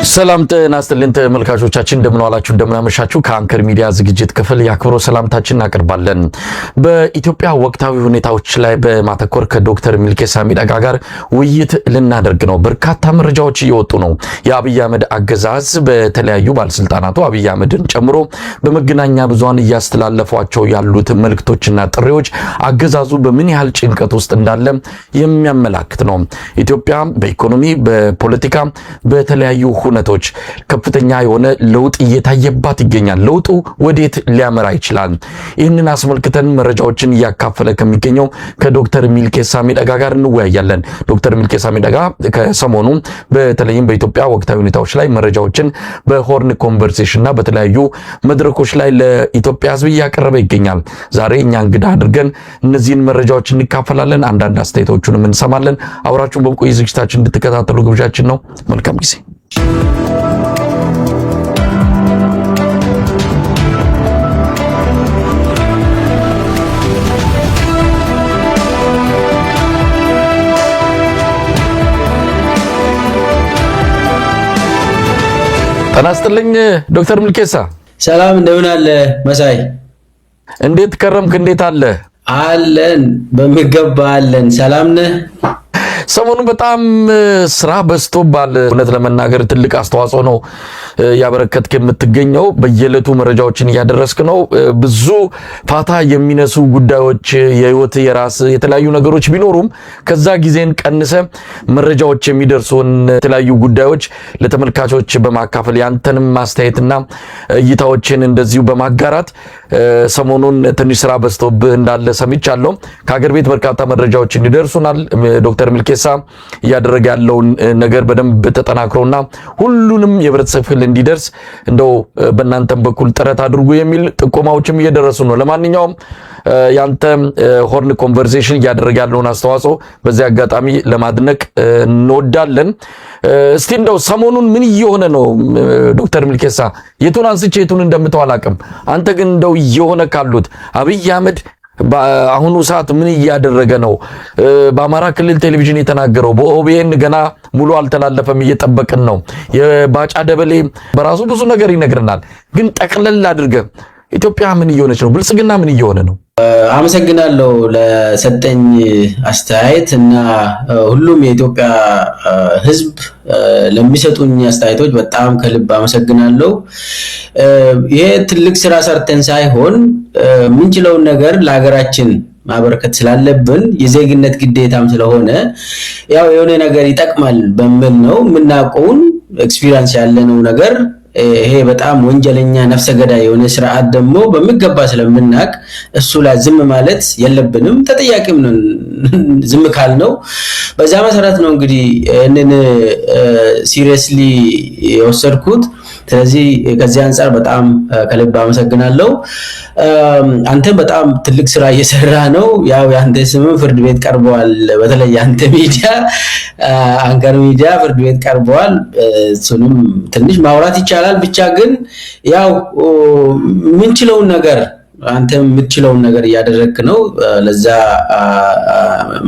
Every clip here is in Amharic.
ሰላም ጤና ይስጥልን ተመልካቾቻችን እንደምን ዋላችሁ እንደምን አመሻችሁ ከአንከር ሚዲያ ዝግጅት ክፍል ያክብሮ ሰላምታችን እናቀርባለን። በኢትዮጵያ ወቅታዊ ሁኔታዎች ላይ በማተኮር ከዶክተር ሚልኬሳ ሚደጋ ጋር ውይይት ልናደርግ ነው። በርካታ መረጃዎች እየወጡ ነው። የአብይ አህመድ አገዛዝ በተለያዩ ባለስልጣናቱ አብይ አህመድን ጨምሮ በመገናኛ ብዙሃን እያስተላለፏቸው ያሉት መልእክቶችና ጥሪዎች አገዛዙ በምን ያህል ጭንቀት ውስጥ እንዳለ የሚያመላክት ነው። ኢትዮጵያ በኢኮኖሚ በፖለቲካ በተለያዩ ሁነቶች ከፍተኛ የሆነ ለውጥ እየታየባት ይገኛል። ለውጡ ወዴት ሊያመራ ይችላል? ይህንን አስመልክተን መረጃዎችን እያካፈለ ከሚገኘው ከዶክተር ሚልኬሳ ሚደጋ ጋር እንወያያለን። ዶክተር ሚልኬሳ ሚደጋ ከሰሞኑ በተለይም በኢትዮጵያ ወቅታዊ ሁኔታዎች ላይ መረጃዎችን በሆርን ኮንቨርሴሽን እና በተለያዩ መድረኮች ላይ ለኢትዮጵያ ሕዝብ እያቀረበ ይገኛል። ዛሬ እኛ እንግዳ አድርገን እነዚህን መረጃዎች እንካፈላለን፣ አንዳንድ አስተያየቶቹንም እንሰማለን። አብራችሁን በቆይ ዝግጅታችን እንድትከታተሉ ግብዣችን ነው። መልካም ጊዜ። ጤና ይስጥልኝ ዶክተር ሚልኬሳ። ሰላም እንደምን አለ መሳይ? እንዴት ከረምክ? እንዴት አለ? አለን በሚገባ አለን። ሰላም ነህ? ሰሞኑን በጣም ስራ በዝቶባል። እውነት ለመናገር ትልቅ አስተዋጽኦ ነው ያበረከትክ የምትገኘው። በየዕለቱ መረጃዎችን እያደረስክ ነው። ብዙ ፋታ የሚነሱ ጉዳዮች የህይወት የራስ የተለያዩ ነገሮች ቢኖሩም ከዛ ጊዜን ቀንሰ መረጃዎች የሚደርሱን የተለያዩ ጉዳዮች ለተመልካቾች በማካፈል ያንተንም ማስተያየትና እይታዎችን እንደዚሁ በማጋራት ሰሞኑን ትንሽ ስራ በዝቶብህ እንዳለ ሰምቻለሁ። ከሀገር ቤት በርካታ መረጃዎችን ይደርሱናል። ዶክተር ሚልኬሳ እያደረገ ያለውን ነገር በደንብ ተጠናክሮና ሁሉንም የህብረተሰብ ክፍል እንዲደርስ እንደው በእናንተም በኩል ጥረት አድርጉ የሚል ጥቆማዎችም እየደረሱ ነው። ለማንኛውም ያንተ ሆርን ኮንቨርሴሽን እያደረገ ያለውን አስተዋጽኦ በዚህ አጋጣሚ ለማድነቅ እንወዳለን። እስቲ እንደው ሰሞኑን ምን እየሆነ ነው ዶክተር ሚልኬሳ? የቱን አንስቼ የቱን እንደምተው አላቅም። አንተ ግን እንደው እየሆነ ካሉት አብይ አህመድ በአሁኑ ሰዓት ምን እያደረገ ነው? በአማራ ክልል ቴሌቪዥን የተናገረው በኦቢኤን ገና ሙሉ አልተላለፈም፣ እየጠበቅን ነው። የባጫ ደበሌ በራሱ ብዙ ነገር ይነግረናል። ግን ጠቅለል አድርገ ኢትዮጵያ ምን እየሆነች ነው? ብልጽግና ምን እየሆነ ነው? አመሰግናለሁ ለሰጠኝ አስተያየት እና ሁሉም የኢትዮጵያ ሕዝብ ለሚሰጡኝ አስተያየቶች በጣም ከልብ አመሰግናለሁ። ይሄ ትልቅ ስራ ሰርተን ሳይሆን ምንችለውን ነገር ለሀገራችን ማበረከት ስላለብን የዜግነት ግዴታም ስለሆነ ያው የሆነ ነገር ይጠቅማል በሚል ነው የምናውቀውን ኤክስፒሪየንስ ያለነው ነገር ይሄ በጣም ወንጀለኛ ነፍሰ ገዳይ የሆነ ስርዓት ደግሞ በሚገባ ስለምናቅ እሱ ላይ ዝም ማለት የለብንም። ተጠያቂም ነን ዝም ካልነው። በዛ መሰረት ነው እንግዲህ እነን ሲሪየስሊ የወሰድኩት። ስለዚህ ከዚህ አንፃር በጣም ከልብ አመሰግናለሁ። አንተ በጣም ትልቅ ስራ እየሰራ ነው። ያው ያንተ ስም ፍርድ ቤት ቀርቧል። በተለይ ያንተ ሚዲያ አንከር ሚዲያ ፍርድ ቤት ቀርቧል። እሱንም ትንሽ ማውራት ይቻላል። ብቻ ግን ያው ምንችለውን ነገር አንተ የምትችለውን ነገር እያደረክ ነው። ለዛ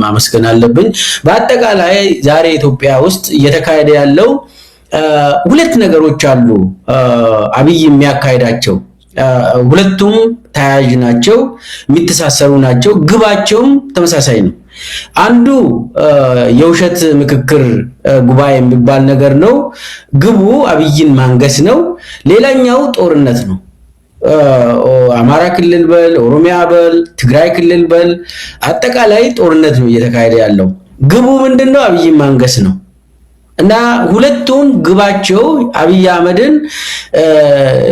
ማመስገን አለብኝ። በአጠቃላይ ዛሬ ኢትዮጵያ ውስጥ እየተካሄደ ያለው ሁለት ነገሮች አሉ። አብይ የሚያካሂዳቸው ሁለቱም ተያያዥ ናቸው፣ የሚተሳሰሩ ናቸው፣ ግባቸውም ተመሳሳይ ነው። አንዱ የውሸት ምክክር ጉባኤ የሚባል ነገር ነው። ግቡ አብይን ማንገስ ነው። ሌላኛው ጦርነት ነው። አማራ ክልል በል ኦሮሚያ በል ትግራይ ክልል በል አጠቃላይ ጦርነት ነው እየተካሄደ ያለው። ግቡ ምንድነው? አብይን ማንገስ ነው። እና ሁለቱም ግባቸው አብይ አህመድን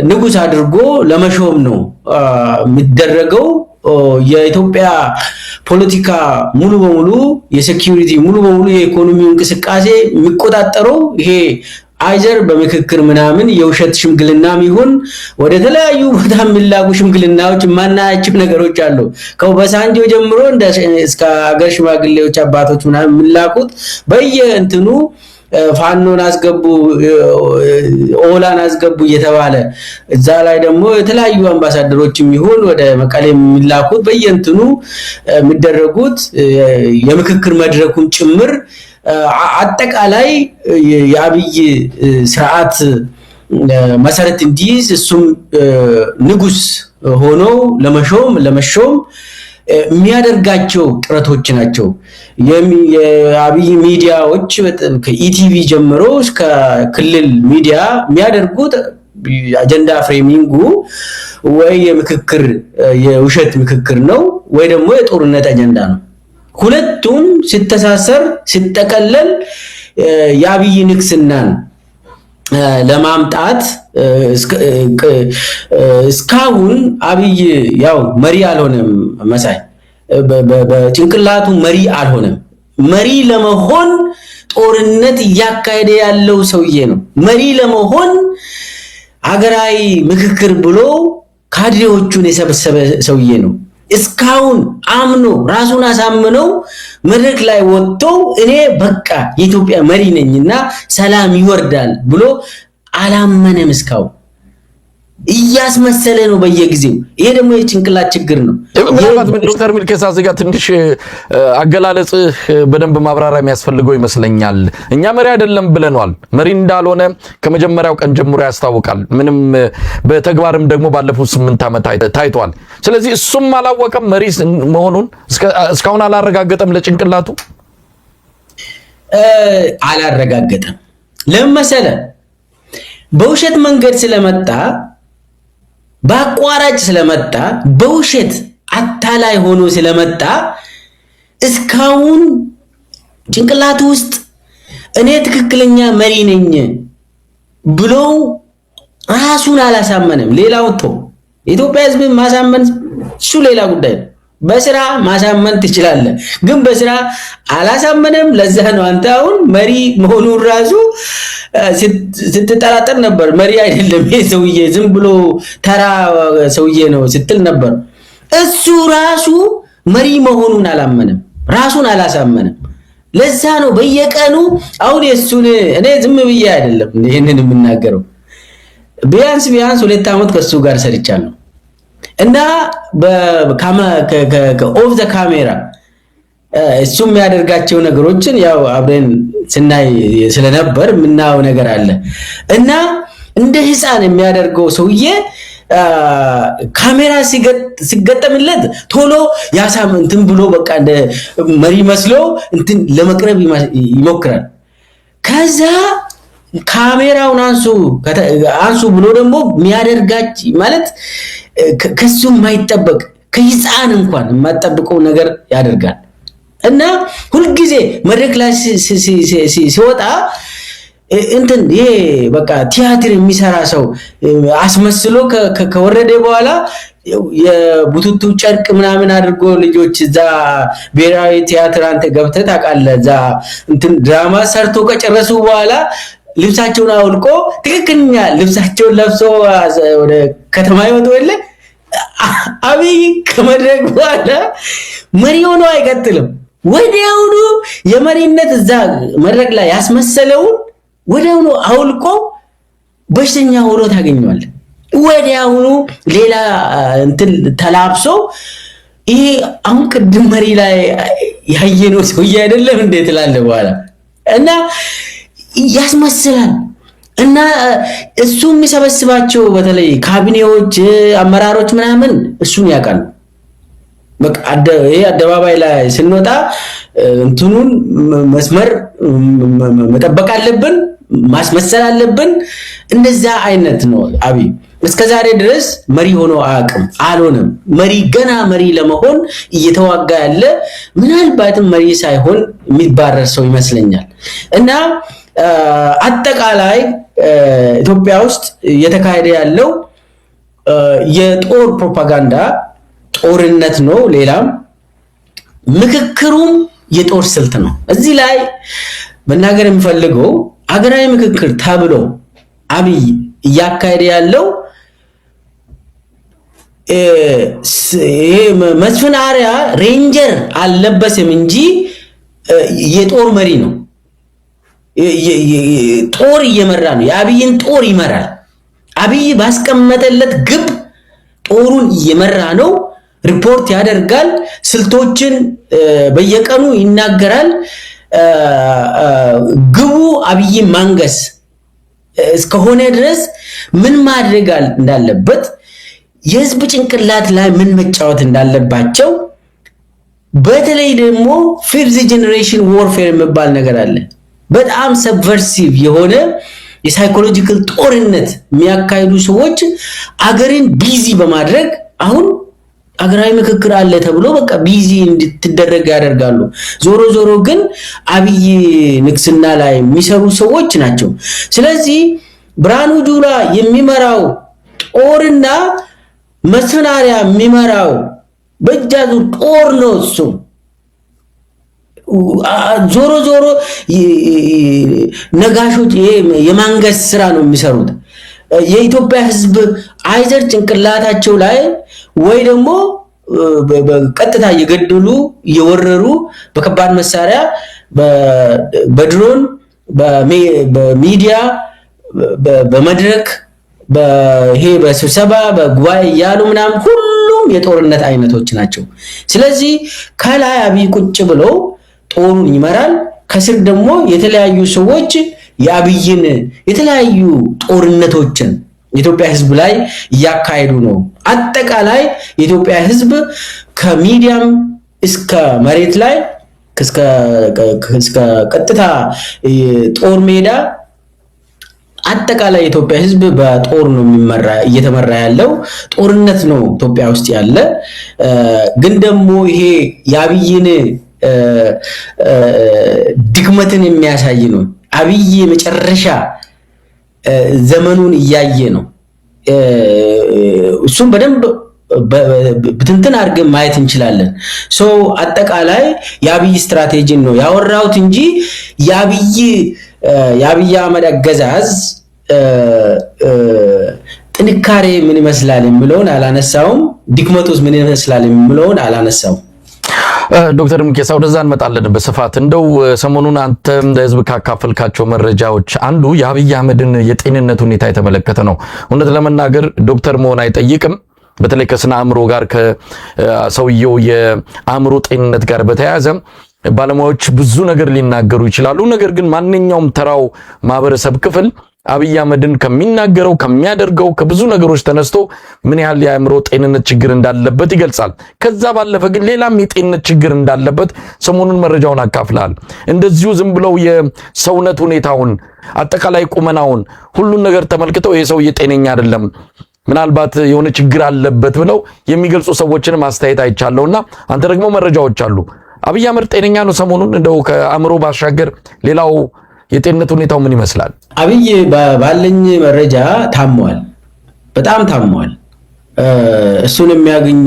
ንጉስ አድርጎ ለመሾም ነው የሚደረገው። የኢትዮጵያ ፖለቲካ ሙሉ በሙሉ የሴኩሪቲ ሙሉ በሙሉ የኢኮኖሚ እንቅስቃሴ የሚቆጣጠረው ይሄ አይዘር በምክክር ምናምን የውሸት ሽምግልናም ይሁን ወደ ተለያዩ ቦታ የሚላኩ ሽምግልናዎች ማናያቸው ነገሮች አሉ። ከበሳንጆ ጀምሮ እስከ ሀገር ሽማግሌዎች አባቶች ምናምን የሚላኩት በየእንትኑ ፋኖን አስገቡ ኦላን አስገቡ እየተባለ እዛ ላይ ደግሞ የተለያዩ አምባሳደሮችም ይሁን ወደ መቀሌ የሚላኩት በየእንትኑ የሚደረጉት የምክክር መድረኩን ጭምር አጠቃላይ የአብይ ስርዓት መሰረት እንዲይዝ እሱም ንጉስ ሆኖ ለመሾም የሚያደርጋቸው ጥረቶች ናቸው። የአብይ ሚዲያዎች ከኢቲቪ ጀምሮ እስከ ክልል ሚዲያ የሚያደርጉት አጀንዳ ፍሬሚንጉ ወይ የምክክር የውሸት ምክክር ነው ወይ ደግሞ የጦርነት አጀንዳ ነው። ሁለቱም ሲተሳሰር ሲጠቀለል የአብይ ንግስናን ለማምጣት እስካሁን አብይ ያው መሪ አልሆነም። መሳይ በጭንቅላቱ መሪ አልሆነም። መሪ ለመሆን ጦርነት እያካሄደ ያለው ሰውዬ ነው። መሪ ለመሆን ሀገራዊ ምክክር ብሎ ካድሬዎቹን የሰበሰበ ሰውዬ ነው። እስካሁን አምኖ ራሱን አሳምነው መድረክ ላይ ወጥቶ እኔ በቃ የኢትዮጵያ መሪ ነኝና ሰላም ይወርዳል ብሎ አላመነም። እስካሁን እያስመሰለ ነው በየጊዜው። ይሄ ደግሞ የጭንቅላት ችግር ነው። ምናልባት ዶክተር ሚልኬሳ እዚህ ጋር ትንሽ አገላለጽ በደንብ ማብራሪያ የሚያስፈልገው ይመስለኛል። እኛ መሪ አይደለም ብለናል። መሪ እንዳልሆነ ከመጀመሪያው ቀን ጀምሮ ያስታውቃል። ምንም በተግባርም ደግሞ ባለፉት 8 ዓመት ታይቷል። ስለዚህ እሱም አላወቀም መሪ መሆኑን እስካሁን አላረጋገጠም። ለጭንቅላቱ አላረጋገጠም። ለምን መሰለ? በውሸት መንገድ ስለመጣ በአቋራጭ ስለመጣ በውሸት አታላይ ሆኖ ስለመጣ እስካሁን ጭንቅላቱ ውስጥ እኔ ትክክለኛ መሪ ነኝ ብሎ ራሱን አላሳመነም። ሌላው የኢትዮጵያ ሕዝብ ማሳመን እሱ ሌላ ጉዳይ ነው። በስራ ማሳመን ትችላለህ፣ ግን በስራ አላሳመነም። ለዛ ነው አንተ አሁን መሪ መሆኑን ራሱ ስትጠራጠር ነበር። መሪ አይደለም ይሄ ሰውዬ ዝም ብሎ ተራ ሰውዬ ነው ስትል ነበር። እሱ ራሱ መሪ መሆኑን አላመነም፣ ራሱን አላሳመነም። ለዛ ነው በየቀኑ አሁን የሱን እኔ ዝም ብዬ አይደለም ይሄንን የምናገረው። ቢያንስ 2 ዓመት ከሱ ጋር ሰርቻለሁ እና ኦፍ ዘ ካሜራ እሱ የሚያደርጋቸው ነገሮችን ያው አብረን ስናይ ስለነበር የምናየው ነገር አለ እና እንደ ህፃን የሚያደርገው ሰውዬ ካሜራ ሲገጠምለት ቶሎ ያሳምንትን ብሎ በቃ እንደ መሪ መስሎ እንትን ለመቅረብ ይሞክራል። ከዛ ካሜራውን አንሱ ብሎ ደግሞ የሚያደርጋች ማለት ከሱ የማይጠበቅ ከህፃን እንኳን የማይጠብቀው ነገር ያደርጋል እና ሁልጊዜ መድረክ ላይ ሲወጣ እንትን ይሄ በቃ ቲያትር የሚሰራ ሰው አስመስሎ ከወረደ በኋላ የቡቱቱ ጨርቅ ምናምን አድርጎ ልጆች እዛ ብሔራዊ ቲያትር አንተ ገብተህ ታውቃለህ። እዛ እንትን ድራማ ሰርቶ ከጨረሱ በኋላ ልብሳቸውን አውልቆ ትክክለኛ ልብሳቸውን ለብሶ ወደ ከተማ ይወጡ የለ አብይ ከመድረክ በኋላ መሪ ሆኖ አይቀጥልም። ወዲያውኑ የመሪነት እዛ መድረክ ላይ ያስመሰለውን ወዲያውኑ አውልቆ በሽተኛ ሆኖ ታገኘዋለህ። ወዲያውኑ ሌላ እንትን ተላብሶ ይሄ አሁን ቅድም መሪ ላይ ያየነው ሰውዬ አይደለም እንዴ ትላለህ በኋላ እና ያስመስላል። እና እሱ የሚሰበስባቸው በተለይ ካቢኔዎች አመራሮች ምናምን እሱን ያውቃሉ። በቃ ይሄ አደባባይ ላይ ስንወጣ እንትኑን መስመር መጠበቅ አለብን፣ ማስመሰል አለብን። እንደዛ አይነት ነው አብይ እስከዛሬ ድረስ መሪ ሆኖ አያውቅም፣ አልሆነም። መሪ ገና መሪ ለመሆን እየተዋጋ ያለ ምናልባትም መሪ ሳይሆን የሚባረር ሰው ይመስለኛል። እና አጠቃላይ ኢትዮጵያ ውስጥ እየተካሄደ ያለው የጦር ፕሮፓጋንዳ ጦርነት ነው። ሌላም ምክክሩም የጦር ስልት ነው። እዚህ ላይ መናገር የሚፈልገው ሀገራዊ ምክክር ተብሎ አብይ እያካሄደ ያለው ይሄ መስፍን አርአያ ሬንጀር አልለበስም እንጂ የጦር መሪ ነው። ጦር እየመራ ነው። የአብይን ጦር ይመራል። አብይ ባስቀመጠለት ግብ ጦሩን እየመራ ነው። ሪፖርት ያደርጋል። ስልቶችን በየቀኑ ይናገራል። ግቡ አብይ ማንገስ እስከሆነ ድረስ ምን ማድረግ እንዳለበት የህዝብ ጭንቅላት ላይ ምን መጫወት እንዳለባቸው በተለይ ደግሞ ፊፍዝ ጀነሬሽን ዋርፌር የሚባል ነገር አለ። በጣም ሰብቨርሲቭ የሆነ የሳይኮሎጂካል ጦርነት የሚያካሂዱ ሰዎች አገርን ቢዚ በማድረግ አሁን አገራዊ ምክክር አለ ተብሎ በቃ ቢዚ እንድትደረግ ያደርጋሉ። ዞሮ ዞሮ ግን አብይ ንግስና ላይ የሚሰሩ ሰዎች ናቸው። ስለዚህ ብርሃኑ ጁላ የሚመራው ጦርና መሰናሪያ የሚመራው በእጃዙ ጦር ነው። እሱ ዞሮ ዞሮ ነጋሾች የማንገስ ስራ ነው የሚሰሩት። የኢትዮጵያ ህዝብ አይዘር ጭንቅላታቸው ላይ ወይ ደግሞ በቀጥታ እየገደሉ እየወረሩ በከባድ መሳሪያ በድሮን በሚዲያ በመድረክ በይሄ በስብሰባ በጉባኤ ያሉ ምናምን ሁሉም የጦርነት አይነቶች ናቸው። ስለዚህ ከላይ አብይ ቁጭ ብሎ ጦሩን ይመራል። ከስር ደግሞ የተለያዩ ሰዎች የአብይን የተለያዩ ጦርነቶችን የኢትዮጵያ ህዝብ ላይ እያካሄዱ ነው። አጠቃላይ የኢትዮጵያ ህዝብ ከሚዲያም እስከ መሬት ላይ እስከ ቀጥታ ጦር ሜዳ አጠቃላይ የኢትዮጵያ ህዝብ በጦር ነው እየተመራ ያለው። ጦርነት ነው ኢትዮጵያ ውስጥ ያለ። ግን ደግሞ ይሄ የአብይን ድክመትን የሚያሳይ ነው። አብይ መጨረሻ ዘመኑን እያየ ነው። እሱም በደንብ ብትንትን አድርገን ማየት እንችላለን። አጠቃላይ የአብይ ስትራቴጂን ነው ያወራሁት እንጂ የአብይ አህመድ አገዛዝ ጥንካሬ ምን ይመስላል የሚለውን አላነሳውም። ድክመቱስ ምን ይመስላል የሚለውን አላነሳውም። ዶክተር ምኬሳ ወደዛ እንመጣለን በስፋት። እንደው ሰሞኑን አንተ ለህዝብ ካካፈልካቸው መረጃዎች አንዱ የአብይ አህመድን የጤንነት ሁኔታ የተመለከተ ነው። እውነት ለመናገር ዶክተር መሆን አይጠይቅም። በተለይ ከስነ አእምሮ ጋር ከሰውየው የአእምሮ ጤንነት ጋር በተያያዘ ባለሙያዎች ብዙ ነገር ሊናገሩ ይችላሉ። ነገር ግን ማንኛውም ተራው ማህበረሰብ ክፍል አብይ አህመድን ከሚናገረው ከሚያደርገው ከብዙ ነገሮች ተነስቶ ምን ያህል የአእምሮ ጤንነት ችግር እንዳለበት ይገልጻል። ከዛ ባለፈ ግን ሌላም የጤንነት ችግር እንዳለበት ሰሞኑን መረጃውን አካፍላል። እንደዚሁ ዝም ብለው የሰውነት ሁኔታውን አጠቃላይ ቁመናውን ሁሉን ነገር ተመልክተው ይሄ ሰው ጤነኛ አይደለም ምናልባት የሆነ ችግር አለበት ብለው የሚገልጹ ሰዎችንም አስተያየት አይቻለውና አንተ ደግሞ መረጃዎች አሉ። አብይ አህመድ ጤነኛ ነው ሰሞኑን? እንደው ከአእምሮ ባሻገር ሌላው የጤንነት ሁኔታው ምን ይመስላል? አብይ ባለኝ መረጃ ታሟል፣ በጣም ታሟል። እሱን የሚያገኙ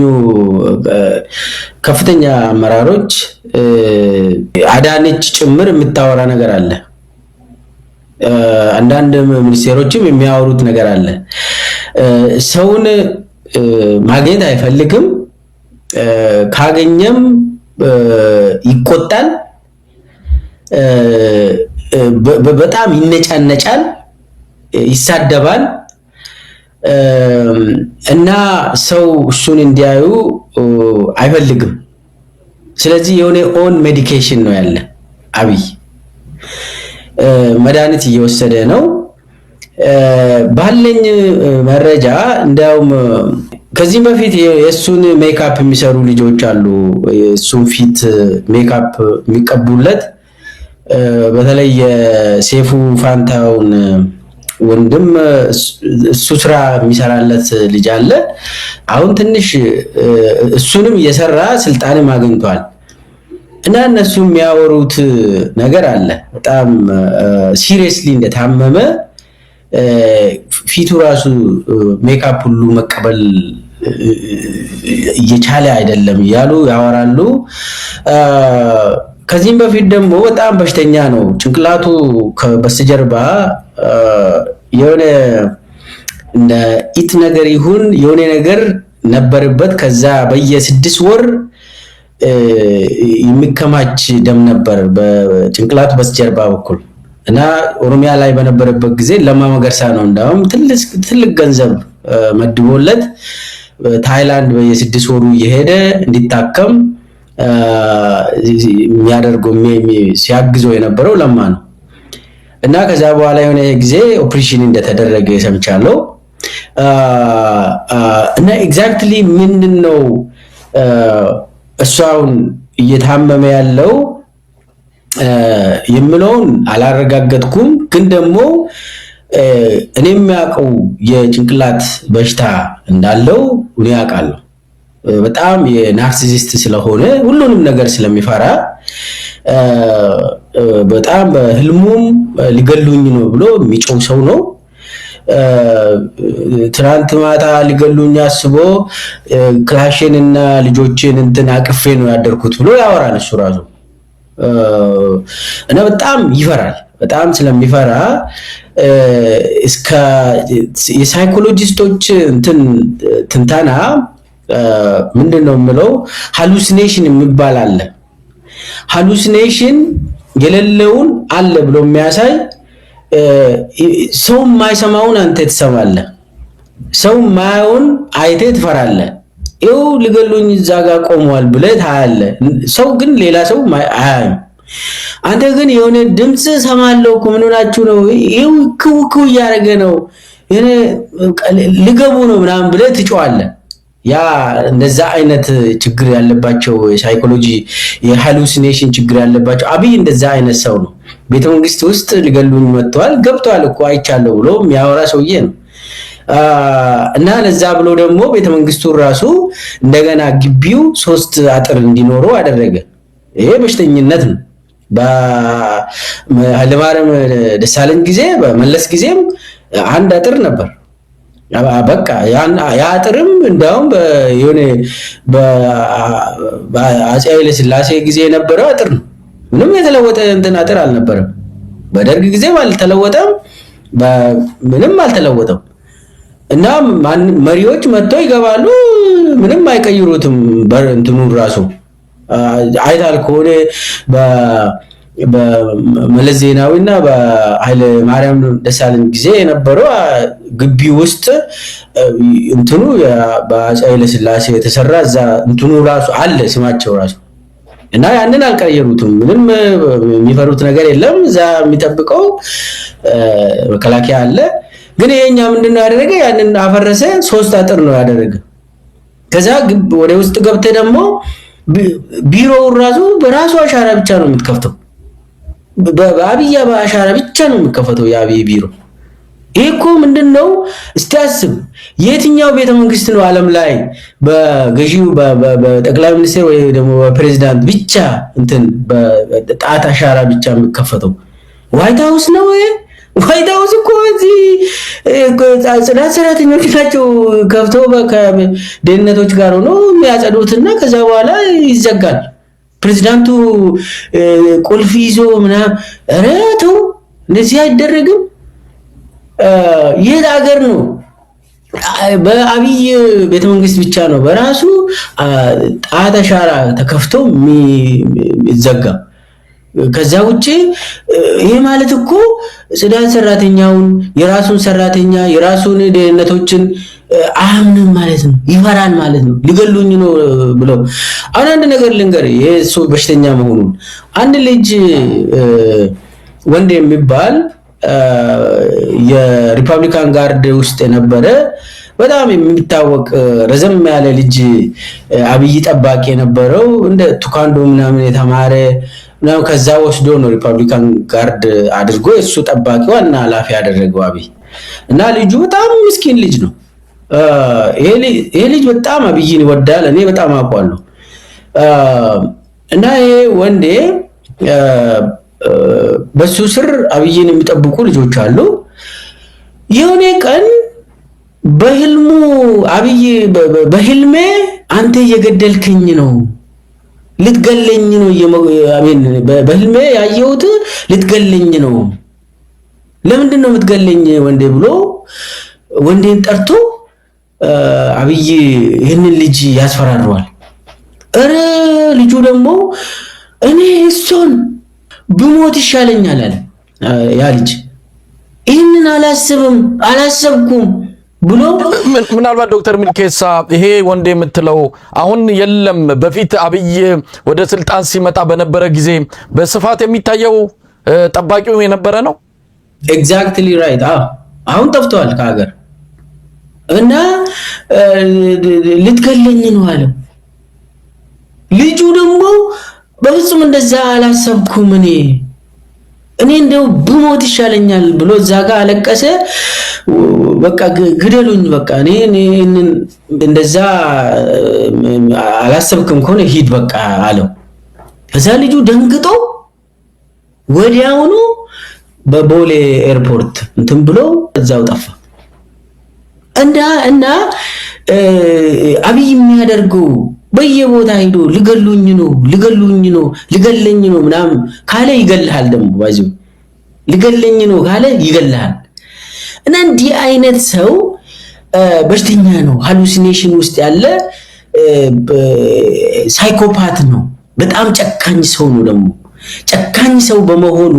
ከፍተኛ አመራሮች አዳነች ጭምር የምታወራ ነገር አለ። አንዳንድ ሚኒስቴሮችም የሚያወሩት ነገር አለ። ሰውን ማግኘት አይፈልግም፣ ካገኘም ይቆጣል፣ በጣም ይነጫነጫል፣ ይሳደባል እና ሰው እሱን እንዲያዩ አይፈልግም። ስለዚህ የሆነ ኦን ሜዲኬሽን ነው ያለ። አብይ መድኃኒት እየወሰደ ነው ባለኝ መረጃ። እንዲያውም ከዚህም በፊት የእሱን ሜካፕ የሚሰሩ ልጆች አሉ፣ የእሱን ፊት ሜካፕ የሚቀቡለት። በተለይ የሴፉ ፋንታውን ወንድም እሱ ስራ የሚሰራለት ልጅ አለ። አሁን ትንሽ እሱንም እየሰራ ስልጣንም አግኝቷል እና እነሱ የሚያወሩት ነገር አለ። በጣም ሲሪየስሊ እንደታመመ ፊቱ ራሱ ሜካፕ ሁሉ መቀበል እየቻለ አይደለም እያሉ ያወራሉ። ከዚህም በፊት ደግሞ በጣም በሽተኛ ነው። ጭንቅላቱ በስተጀርባ የሆነ እንደ ኢት ነገር ይሁን የሆነ ነገር ነበርበት። ከዛ በየ6 ወር የሚከማች ደም ነበር በጭንቅላቱ በስተጀርባ በኩል እና ኦሮሚያ ላይ በነበረበት ጊዜ ለማ መገርሳ ነው እንዳውም ትልቅ ገንዘብ መድቦለት ታይላንድ በየ6 ወሩ እየሄደ እንዲታከም የሚያደርገው ሲያግዘው የነበረው ለማ ነው። እና ከዛ በኋላ የሆነ ጊዜ ኦፕሬሽን እንደተደረገ ሰምቻለሁ። እና ኤግዛክትሊ ምንድነው እሷውን እየታመመ ያለው የምለውን አላረጋገጥኩም። ግን ደግሞ እኔ የሚያውቀው የጭንቅላት በሽታ እንዳለው እኔ ያውቃለሁ። በጣም የናርሲሲስት ስለሆነ ሁሉንም ነገር ስለሚፈራ በጣም በህልሙም ሊገሉኝ ነው ብሎ የሚጮህ ሰው ነው። ትናንት ማታ ሊገሉኝ አስቦ ክላሽን እና ልጆችን እንትን አቅፌ ነው ያደርኩት ብሎ ያወራል እሱ ራሱ። እና በጣም ይፈራል። በጣም ስለሚፈራ እስከ የሳይኮሎጂስቶች ትንተና ምንድነው የምለው ሃሉሲኔሽን የሚባል አለ። ሃሉሲኔሽን የሌለውን አለ ብሎ የሚያሳይ ሰው የማይሰማውን አንተ ትሰማለህ፣ ሰው የማያውን አይቴ ትፈራለህ። ይኸው ሊገሉኝ እዛ ጋር ቆመዋል ብለህ ታያለህ። ሰው ግን ሌላ ሰው አያይም። አንተ ግን የሆነ ድምጽ ሰማለው እኮ ምን ሆናችሁ ነው? ይኸው ክው እያደረገ ነው ሊገቡ ነው ምናምን ብለህ ትጮኻለህ። ያ እንደዛ አይነት ችግር ያለባቸው የሳይኮሎጂ የሃሉሲኔሽን ችግር ያለባቸው አብይ እንደዛ አይነት ሰው ነው። ቤተመንግስት ውስጥ ሊገሉኝ መጥተዋል ገብተዋል እኮ አይቻለሁ ብሎ የሚያወራ ሰውዬ ነው። እና ለዛ ብሎ ደግሞ ቤተመንግስቱ ራሱ እንደገና ግቢው 3 አጥር እንዲኖረው አደረገ። ይሄ በሽተኝነት ነው። በኃይለማርያም ደሳለኝ ጊዜ በመለስ ጊዜም 1 አጥር ነበር። በቃ ያ አጥርም እንደውም የሆነ በአፄ ኃይለ ሥላሴ ጊዜ የነበረው አጥር ነው። ምንም የተለወጠ እንትን አጥር አልነበረም። በደርግ ጊዜ አልተለወጠም፣ ምንም አልተለወጠም። እና መሪዎች መጥተው ይገባሉ፣ ምንም አይቀይሩትም። እንትኑ ራሱ አይታል ከሆነ በመለስ ዜናዊና በኃይለ ማርያም ደሳለኝ ጊዜ የነበረው ግቢ ውስጥ እንትኑ በአፄ ኃይለ ሥላሴ የተሰራ እዛ እንትኑ ራሱ አለ ስማቸው ራሱ። እና ያንን አልቀየሩትም። ምንም የሚፈሩት ነገር የለም። እዛ የሚጠብቀው መከላከያ አለ። ግን ይሄኛ ምንድነው ያደረገ? ያንን አፈረሰ። 3 አጥር ነው ያደረገ። ከዛ ወደ ውስጥ ገብተ ደግሞ ቢሮው ራሱ በራሱ አሻራ ብቻ ነው የምትከፍተው። በአብይ አሻራ ብቻ ነው የሚከፈተው የአብይ ቢሮ። ይሄ እኮ ምንድነው? እስቲ አስብ። የትኛው ቤተመንግስት ነው ዓለም ላይ በገዢው በጠቅላይ ሚኒስትር ወይ ደግሞ በፕሬዝዳንት ብቻ እንትን በጣት አሻራ ብቻ የሚከፈተው? ዋይት ሃውስ ነው ወይ? ዋይት ሃውስ እኮ እዚህ ጽዳት ሰራተኞች ናቸው ከፍተው ከደህንነቶች ጋር ሆነው የሚያጸዱትና ከዛ በኋላ ይዘጋል። ፕሬዝዳንቱ ቁልፍ ይዞ ምናምን። ኧረ ተው፣ እንደዚህ አይደረግም። የት ሀገር ነው? በአብይ ቤተመንግስት ብቻ ነው በራሱ ጣት አሻራ ተከፍቶ የሚዘጋ። ከዛ ውጪ ይሄ ማለት እኮ ጽዳት ሰራተኛውን የራሱን ሰራተኛ የራሱን ደህንነቶችን አያምንም ማለት ነው። ይፈራል ማለት ነው። ሊገሉኝ ነው ብለው። አሁን አንድ ነገር ልንገር፣ የሱ በሽተኛ መሆኑን። አንድ ልጅ ወንድ የሚባል የሪፐብሊካን ጋርድ ውስጥ የነበረ በጣም የሚታወቅ ረዘም ያለ ልጅ አብይ ጠባቂ የነበረው እንደ ቱካንዶ ምናምን የተማረ ነው። ከዛ ወስዶ ነው ሪፐብሊካን ጋርድ አድርጎ እሱ ጠባቂ ዋና ኃላፊ ያደረገው አብይ። እና ልጁ በጣም ምስኪን ልጅ ነው። ይሄ ልጅ በጣም አብይን ይወዳል። እኔ በጣም አውቀዋለሁ። እና ይሄ ወንዴ በሱ ስር አብይን የሚጠብቁ ልጆች አሉ። የሆነ ቀን በህልሙ አብይ በህልሜ አንተ እየገደልከኝ ነው፣ ልትገለኝ ነው፣ በህልሜ ያየሁት ልትገለኝ ነው፣ ለምንድን ነው የምትገለኝ ወንዴ ብሎ ወንዴን ጠርቶ አብይ ይህንን ልጅ ያስፈራረዋል። እረ ልጁ ደግሞ እኔ እሱን ብሞት ይሻለኛል አለ። ያ ልጅ ይህንን አላሰብኩም ብሎ ምናልባት ዶክተር ሚልኬሳ ይሄ ወንድ የምትለው አሁን የለም በፊት አብይ ወደ ስልጣን ሲመጣ በነበረ ጊዜ በስፋት የሚታየው ጠባቂው የነበረ ነው። ኤግዛክትሊ ራይት። አሁን ጠፍቷል ከሀገር እና ልትገለኝ ነው አለ። ልጁ ደግሞ በፍጹም እንደዛ አላሰብኩም እኔ እንደው ብሞት ይሻለኛል ብሎ እዛ ጋር አለቀሰ። በቃ ግደሉኝ በቃ እኔ እንደዛ አላሰብኩም ከሆነ ሂድ በቃ አለው። ከዛ ልጁ ደንግጦ ወዲያውኑ በቦሌ ኤርፖርት እንትን ብሎ እዛው ጠፋ። እና አብይ የሚያደርገው በየቦታ ሄዶ ልገለኝ ነው ምናምን ካለ ይገልሃል። ደግሞ ባይዙ ልገለኝ ነው ካለ ይገልሃል። እና እንዲህ አይነት ሰው በሽተኛ ነው፣ ሃሉሲኔሽን ውስጥ ያለ ሳይኮፓት ነው። በጣም ጨካኝ ሰው ነው። ደግሞ ጨካኝ ሰው በመሆኑ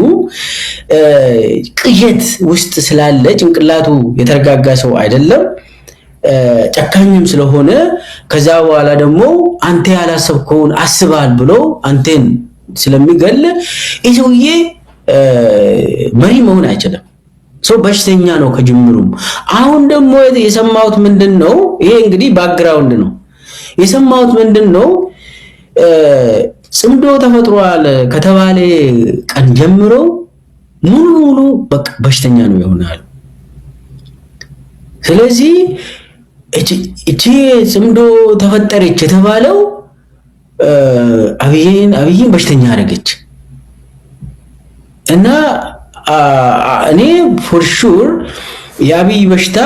ቅዠት ውስጥ ስላለ ጭንቅላቱ የተረጋጋ ሰው አይደለም። ጨካኝም ስለሆነ ከዛ በኋላ ደግሞ አንተ ያላሰብከውን አስባል ብሎ አንተን ስለሚገል ይህ ሰውዬ መሪ መሆን አይችልም። ሰው በሽተኛ ነው ከጅምሩም። አሁን ደግሞ የሰማሁት ምንድነው? ይሄ እንግዲህ ባክግራውንድ ነው። የሰማሁት ምንድነው? ጽምዶ ተፈጥሯል ከተባለ ቀን ጀምሮ ሙሉ በቃ በሽተኛ ነው ይሆናል። ስለዚህ እቺ ጽምዶ ተፈጠረች የተባለው አብይን በሽተኛ አደረገች እና እኔ ፎር ሹር የአብይ በሽታ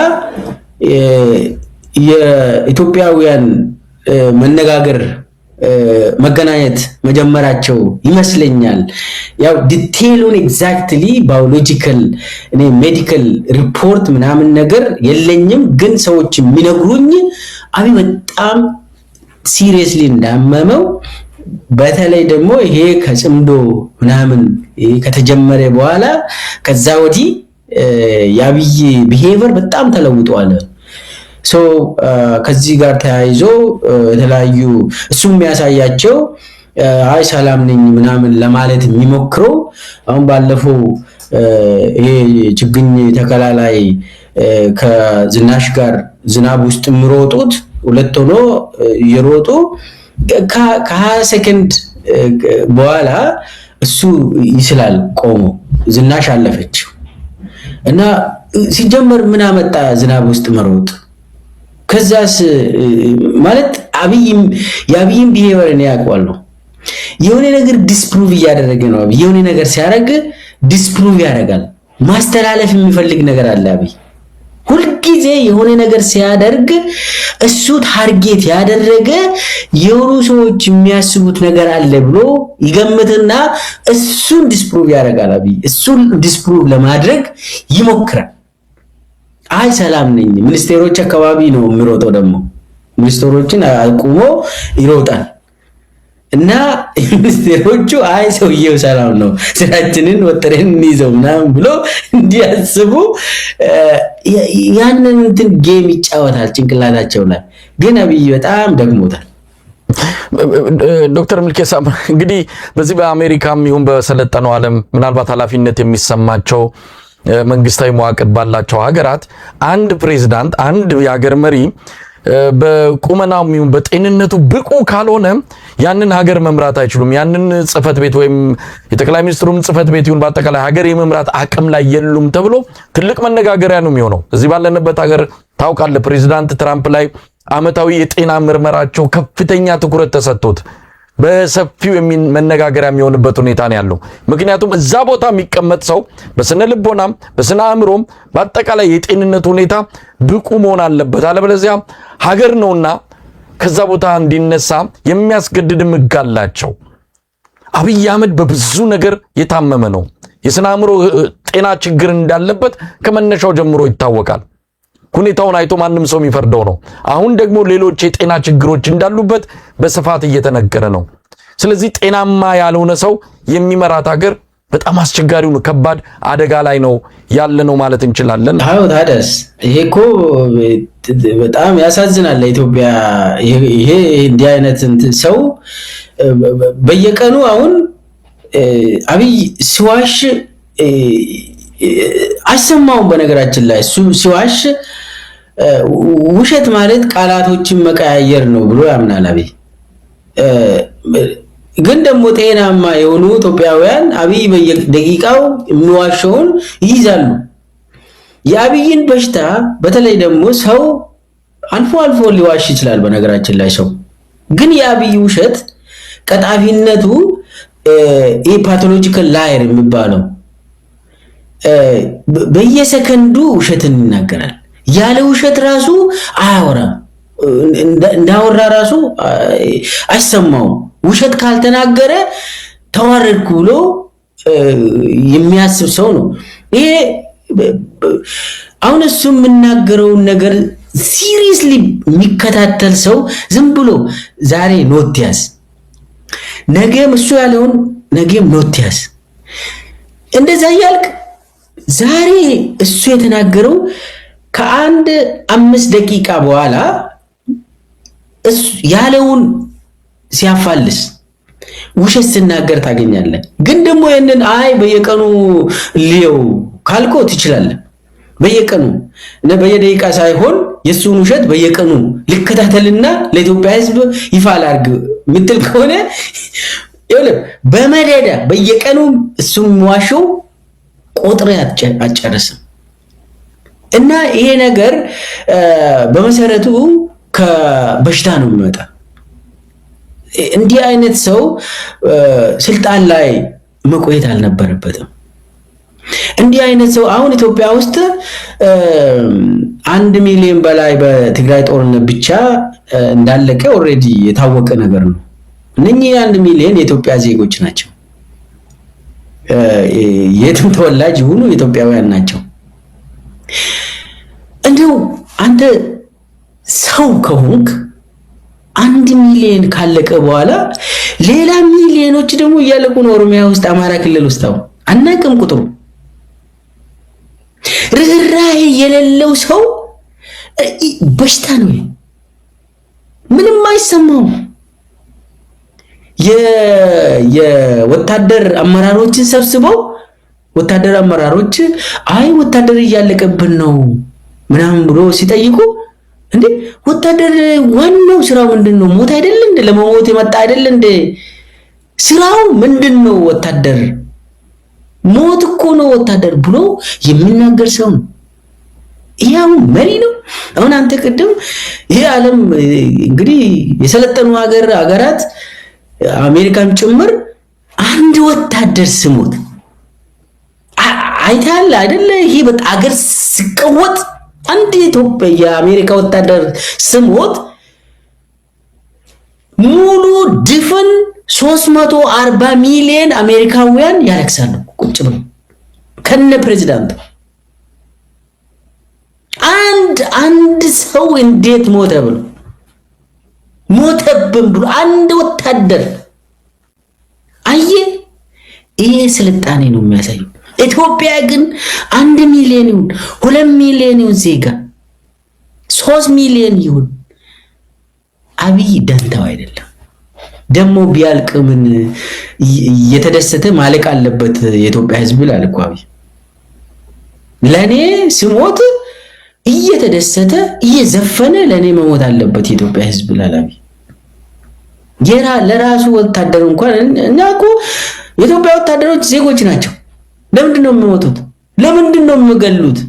የኢትዮጵያውያን መነጋገር መገናኘት መጀመራቸው ይመስለኛል። ያው ዲቴይሉን ኤግዛክትሊ ባዮሎጂካል እኔ ሜዲካል ሪፖርት ምናምን ነገር የለኝም፣ ግን ሰዎች የሚነግሩኝ አብይ በጣም ሲሪየስሊ እንዳመመው፣ በተለይ ደግሞ ይሄ ከጽምዶ ምናምን ከተጀመረ በኋላ ከዛ ወዲህ የአብይ ቢሄቨር በጣም ተለውጧል። ከዚህ ጋር ተያይዞ የተለያዩ እሱ የሚያሳያቸው አይ ሰላም ነኝ ምናምን ለማለት የሚሞክረው አሁን ባለፈው ይሄ ችግኝ ተከላ ላይ ከዝናሽ ጋር ዝናብ ውስጥ የሚሮጡት ሁለት ሆኖ እየሮጡ ከ20 ሰከንድ በኋላ እሱ ይስላል ቆሞ ዝናሽ አለፈች እና ሲጀመር ምን አመጣ ዝናብ ውስጥ መሮጥ? ከዛስ ማለት የአብይን ቢሄቨር ነው ያውቀዋለሁ። የሆነ ነገር ዲስፕሩቭ እያደረገ ነው። የሆነ ነገር ሲያደርግ ዲስፕሩቭ ያደርጋል። ማስተላለፍ የሚፈልግ ነገር አለ አብይ። ሁልጊዜ የሆነ ነገር ሲያደርግ እሱ ታርጌት ያደረገ የሆኑ ሰዎች የሚያስቡት ነገር አለ ብሎ ይገምትና እሱን ዲስፕሩቭ ያደርጋል። አብይ እሱን ዲስፕሩቭ ለማድረግ ይሞክራል። አይ ሰላም ነኝ ሚኒስቴሮች አካባቢ ነው የሚሮጠው። ደግሞ ሚኒስቴሮችን አቁሞ ይሮጣል እና ሚኒስቴሮቹ አይ ሰውየው ሰላም ነው ስራችንን ወጥረን እንይዘው ምናምን ብሎ እንዲያስቡ ያንን እንትን ጌም ይጫወታል ጭንቅላታቸው ላይ። ግን አብይ በጣም ደግሞታል። ዶክተር ሚልኬሳ እንግዲህ በዚህ በአሜሪካም ይሁን በሰለጠነው ዓለም ምናልባት ኃላፊነት የሚሰማቸው መንግስታዊ መዋቅር ባላቸው ሀገራት አንድ ፕሬዝዳንት አንድ የሀገር መሪ በቁመናው ይሁን በጤንነቱ ብቁ ካልሆነ ያንን ሀገር መምራት አይችሉም። ያንን ጽፈት ቤት ወይም የጠቅላይ ሚኒስትሩም ጽፈት ቤት ይሁን በአጠቃላይ ሀገር የመምራት አቅም ላይ የሉም ተብሎ ትልቅ መነጋገሪያ ነው የሚሆነው። እዚህ ባለንበት ሀገር ታውቃለህ፣ ፕሬዝዳንት ትራምፕ ላይ አመታዊ የጤና ምርመራቸው ከፍተኛ ትኩረት ተሰጥቶት በሰፊው መነጋገሪያ የሚሆንበት ሁኔታ ነው ያለው። ምክንያቱም እዛ ቦታ የሚቀመጥ ሰው በስነ ልቦናም በስነ አእምሮም በአጠቃላይ የጤንነት ሁኔታ ብቁ መሆን አለበት። አለበለዚያ ሀገር ነውና ከዛ ቦታ እንዲነሳ የሚያስገድድ ሕግ አላቸው። አብይ አህመድ በብዙ ነገር የታመመ ነው። የስነ አእምሮ ጤና ችግር እንዳለበት ከመነሻው ጀምሮ ይታወቃል። ሁኔታውን አይቶ ማንም ሰው የሚፈርደው ነው። አሁን ደግሞ ሌሎች የጤና ችግሮች እንዳሉበት በስፋት እየተነገረ ነው። ስለዚህ ጤናማ ያልሆነ ሰው የሚመራት ሀገር በጣም አስቸጋሪው ነው። ከባድ አደጋ ላይ ነው ያለ ነው ማለት እንችላለን። አዎ ታደስ፣ ይሄ እኮ በጣም ያሳዝናል። ለኢትዮጵያ ይሄ እንዲህ አይነት ሰው በየቀኑ አሁን አብይ ሲዋሽ አይሰማውም። በነገራችን ላይ እሱ ሲዋሽ ውሸት ማለት ቃላቶችን መቀያየር ነው ብሎ ያምናል አብይ። ግን ደግሞ ጤናማ የሆኑ ኢትዮጵያውያን አብይ በየደቂቃው የሚዋሸውን ይይዛሉ። የአብይን በሽታ በተለይ ደግሞ ሰው አልፎ አልፎ ሊዋሽ ይችላል። በነገራችን ላይ ሰው ግን የአብይ ውሸት ቀጣፊነቱ ፓቶሎጂካል ላየር የሚባለው በየሰከንዱ ውሸትን ይናገራል። ያለ ውሸት ራሱ አያወራም። እንዳወራ ራሱ አይሰማውም። ውሸት ካልተናገረ ተዋረድኩ ብሎ የሚያስብ ሰው ነው። ይሄ አሁን እሱ የምናገረውን ነገር ሲሪየስሊ የሚከታተል ሰው ዝም ብሎ ዛሬ ኖት ያዝ፣ ነገም እሱ ያለውን ነገም ኖት ያዝ፣ እንደዛ እያልክ ዛሬ እሱ የተናገረው ከአንድ 5 ደቂቃ በኋላ ያለውን ሲያፋልስ ውሸት ሲናገር ታገኛለህ። ግን ደግሞ ይሄንን አይ በየቀኑ ሊየው ካልኮ ትችላለህ። በየቀኑ እና በየደቂቃ ሳይሆን የሱን ውሸት በየቀኑ ልከታተልና ለኢትዮጵያ ሕዝብ ይፋ ላድርግ ምትል ከሆነ ይኸውልህ በመደዳ በየቀኑ እሱም ዋሸው ቁጥር አጨረሰም። እና ይሄ ነገር በመሰረቱ ከበሽታ ነው የሚመጣ። እንዲህ አይነት ሰው ስልጣን ላይ መቆየት አልነበረበትም። እንዲህ አይነት ሰው አሁን ኢትዮጵያ ውስጥ 1 ሚሊዮን በላይ በትግራይ ጦርነት ብቻ እንዳለቀ ኦልሬዲ የታወቀ ነገር ነው። እነኚህ 1 ሚሊዮን የኢትዮጵያ ዜጎች ናቸው። የትም ተወላጅ ይሁኑ ኢትዮጵያውያን ናቸው። እንደው አንተ ሰው ከሆንክ 1 ሚሊዮን ካለቀ በኋላ ሌላ ሚሊዮኖች ደግሞ እያለቁ ነው። ኦሮሚያ ውስጥ፣ አማራ ክልል ውስጥ አናውቅም ቁጥሩ። ርህራሄ የሌለው ሰው በሽታ ነው። ምንም አይሰማውም። የወታደር አመራሮችን ሰብስበው ወታደር አመራሮች አይ ወታደር እያለቀብን ነው ምናምን ብሎ ሲጠይቁ እንዴ ወታደር ዋናው ስራው ምንድነው? ሞት አይደል እንዴ? ለመሞት የመጣ አይደል እንዴ? ስራው ምንድነው? ወታደር ሞት እኮ ነው ወታደር ብሎ የሚናገር ሰው ነው። ይሄው መሪ ነው። አሁን አንተ ቅድም ይሄ ዓለም እንግዲህ የሰለጠኑ ሀገራት አሜሪካን ጭምር አንድ ወታደር ስሞት አይታል አይደለ? ይሄ በጣም ሀገር ሲቀወጥ አንድ ኢትዮጵያ የአሜሪካ ወታደር ስሞት ሙሉ ድፍን 340 ሚሊዮን አሜሪካውያን ያለቅሳሉ ቁጭ ብለው ከነ ፕሬዝዳንቱ። አንድ ሰው እንዴት ሞተ ብሎ ሞተብን ብሎ አንድ ወታደር አየ። ይሄ ስልጣኔ ነው የሚያሳየው። ኢትዮጵያ ግን 1 ሚሊዮን ይሁን 2 ሚሊዮን ይሁን ዜጋ 3 ሚሊዮን ይሁን አብይ ደንታው አይደለም። ደሞ ቢያልቅ ምን እየተደሰተ ማለቅ አለበት የኢትዮጵያ ሕዝብ ይላል እኮ አብይ። ለኔ ስሞት እየተደሰተ እየዘፈነ ለኔ መሞት አለበት የኢትዮጵያ ሕዝብ ይላል አብይ። ለራሱ ወታደር እንኳን እና እኮ የኢትዮጵያ ወታደሮች ዜጎች ናቸው። ለምንድን ነው የሚሞቱት? ለምንድን ነው የሚገሉት?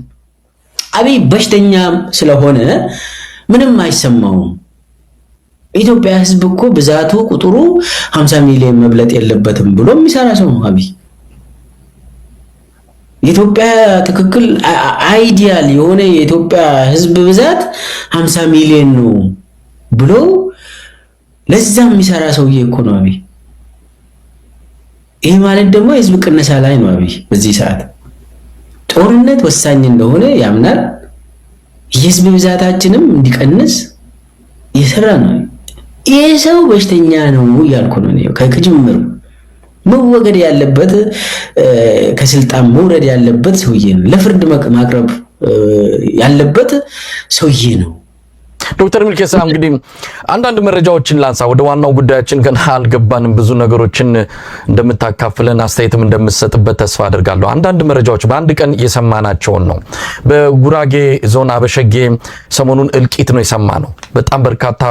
አብይ በሽተኛ ስለሆነ ምንም አይሰማውም። ኢትዮጵያ ሕዝብ እኮ ብዛቱ ቁጥሩ 50 ሚሊዮን መብለጥ የለበትም ብሎ የሚሰራ ሰው ነው አብይ። የኢትዮጵያ ትክክል አይዲያል የሆነ የኢትዮጵያ ሕዝብ ብዛት 50 ሚሊዮን ነው ብሎ ለዛ የሚሰራ ሰውዬ እኮ ነው አብይ። ይሄ ማለት ደግሞ የህዝብ ቅነሳ ላይ ነው አብይ። በዚህ ሰዓት ጦርነት ወሳኝ እንደሆነ ያምናል። የህዝብ ብዛታችንም እንዲቀንስ እየሰራ ነው። ይሄ ሰው በሽተኛ ነው እያልኩ ነው ከጅምሩ። መወገድ ያለበት ከስልጣን መውረድ ያለበት ሰውዬ ነው። ለፍርድ ማቅረብ ያለበት ሰውዬ ነው። ዶክተር ሚልኬሳ እንግዲህ አንዳንድ መረጃዎችን ላንሳ። ወደ ዋናው ጉዳያችን ገና አልገባንም። ብዙ ነገሮችን እንደምታካፍለን አስተያየትም እንደምትሰጥበት ተስፋ አድርጋለሁ። አንዳንድ መረጃዎች በአንድ ቀን የሰማናቸውን ነው። በጉራጌ ዞን አበሸጌ ሰሞኑን እልቂት ነው የሰማነው። በጣም በርካታ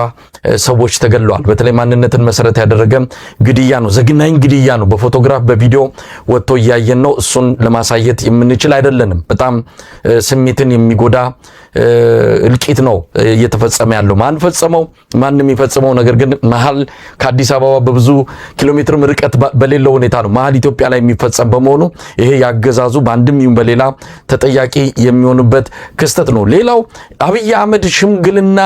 ሰዎች ተገድለዋል። በተለይ ማንነትን መሰረት ያደረገ ግድያ ነው። ዘግናኝ ግድያ ነው። በፎቶግራፍ በቪዲዮ ወጥቶ እያየን ነው። እሱን ለማሳየት የምንችል አይደለንም። በጣም ስሜትን የሚጎዳ እልቂት ነው እየተፈጸመ ያለው። ማን ፈጸመው? ማንም የሚፈጽመው ነገር ግን መሀል ከአዲስ አበባ በብዙ ኪሎ ሜትር ርቀት በሌለው ሁኔታ ነው መሀል ኢትዮጵያ ላይ የሚፈጸም በመሆኑ ይሄ ያገዛዙ በአንድም ይሁን በሌላ ተጠያቂ የሚሆንበት ክስተት ነው። ሌላው አብይ አህመድ ሽምግልና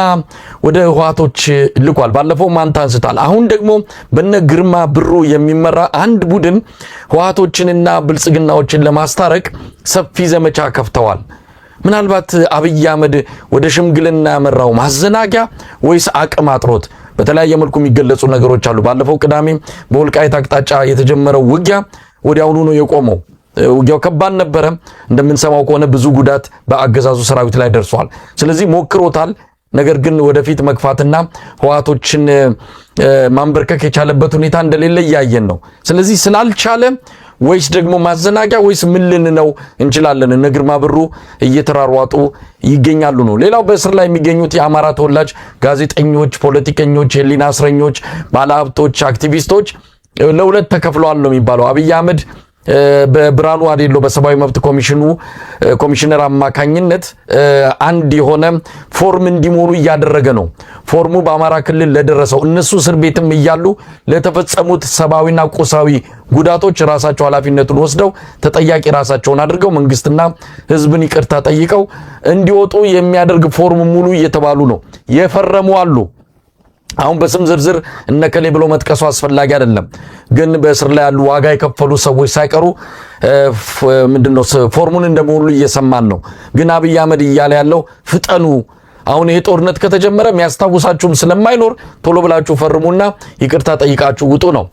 ወደ ህወሓቶች ልኳል። ባለፈው ማንታ አንስታል። አሁን ደግሞ በነ ግርማ ብሩ የሚመራ አንድ ቡድን ህወሓቶችንና ብልጽግናዎችን ለማስታረቅ ሰፊ ዘመቻ ከፍተዋል። ምናልባት አብይ አህመድ ወደ ሽምግልና ያመራው ማዘናጊያ ወይስ አቅም አጥሮት? በተለያየ መልኩ የሚገለጹ ነገሮች አሉ። ባለፈው ቅዳሜ በወልቃይት አቅጣጫ የተጀመረው ውጊያ ወዲያውኑ ነው የቆመው። ውጊያው ከባድ ነበረ። እንደምንሰማው ከሆነ ብዙ ጉዳት በአገዛዙ ሰራዊት ላይ ደርሷል። ስለዚህ ሞክሮታል። ነገር ግን ወደፊት መግፋትና ህወሓቶችን ማንበርከክ የቻለበት ሁኔታ እንደሌለ እያየን ነው። ስለዚህ ስላልቻለ ወይስ ደግሞ ማዘናጊያ ወይስ ምን ልንነው እንችላለን? እነ ግርማ ብሩ እየተራሯጡ ይገኛሉ ነው። ሌላው በእስር ላይ የሚገኙት የአማራ ተወላጅ ጋዜጠኞች፣ ፖለቲከኞች፣ የህሊና እስረኞች፣ ባለሀብቶች፣ አክቲቪስቶች ለሁለት ተከፍለዋል ነው የሚባለው። አብይ አህመድ በብርሃኑ አዴሎ በሰብአዊ መብት ኮሚሽነር አማካኝነት አንድ የሆነ ፎርም እንዲሞሉ እያደረገ ነው። ፎርሙ በአማራ ክልል ለደረሰው እነሱ እስር ቤትም እያሉ ለተፈጸሙት ሰብአዊና ቁሳዊ ጉዳቶች ራሳቸው ኃላፊነቱን ወስደው ተጠያቂ ራሳቸውን አድርገው መንግስትና ህዝብን ይቅርታ ጠይቀው እንዲወጡ የሚያደርግ ፎርም ሙሉ እየተባሉ ነው። የፈረሙ አሉ። አሁን በስም ዝርዝር እነከሌ ብሎ መጥቀሱ አስፈላጊ አይደለም። ግን በእስር ላይ ያሉ ዋጋ የከፈሉ ሰዎች ሳይቀሩ ምንድነው ፎርሙን እንደሞሉ እየሰማን ነው። ግን አብይ አህመድ እያለ ያለው ፍጠኑ፣ አሁን ይሄ ጦርነት ከተጀመረ የሚያስታውሳችሁም ስለማይኖር ቶሎ ብላችሁ ፈርሙና ይቅርታ ጠይቃችሁ ውጡ ነው።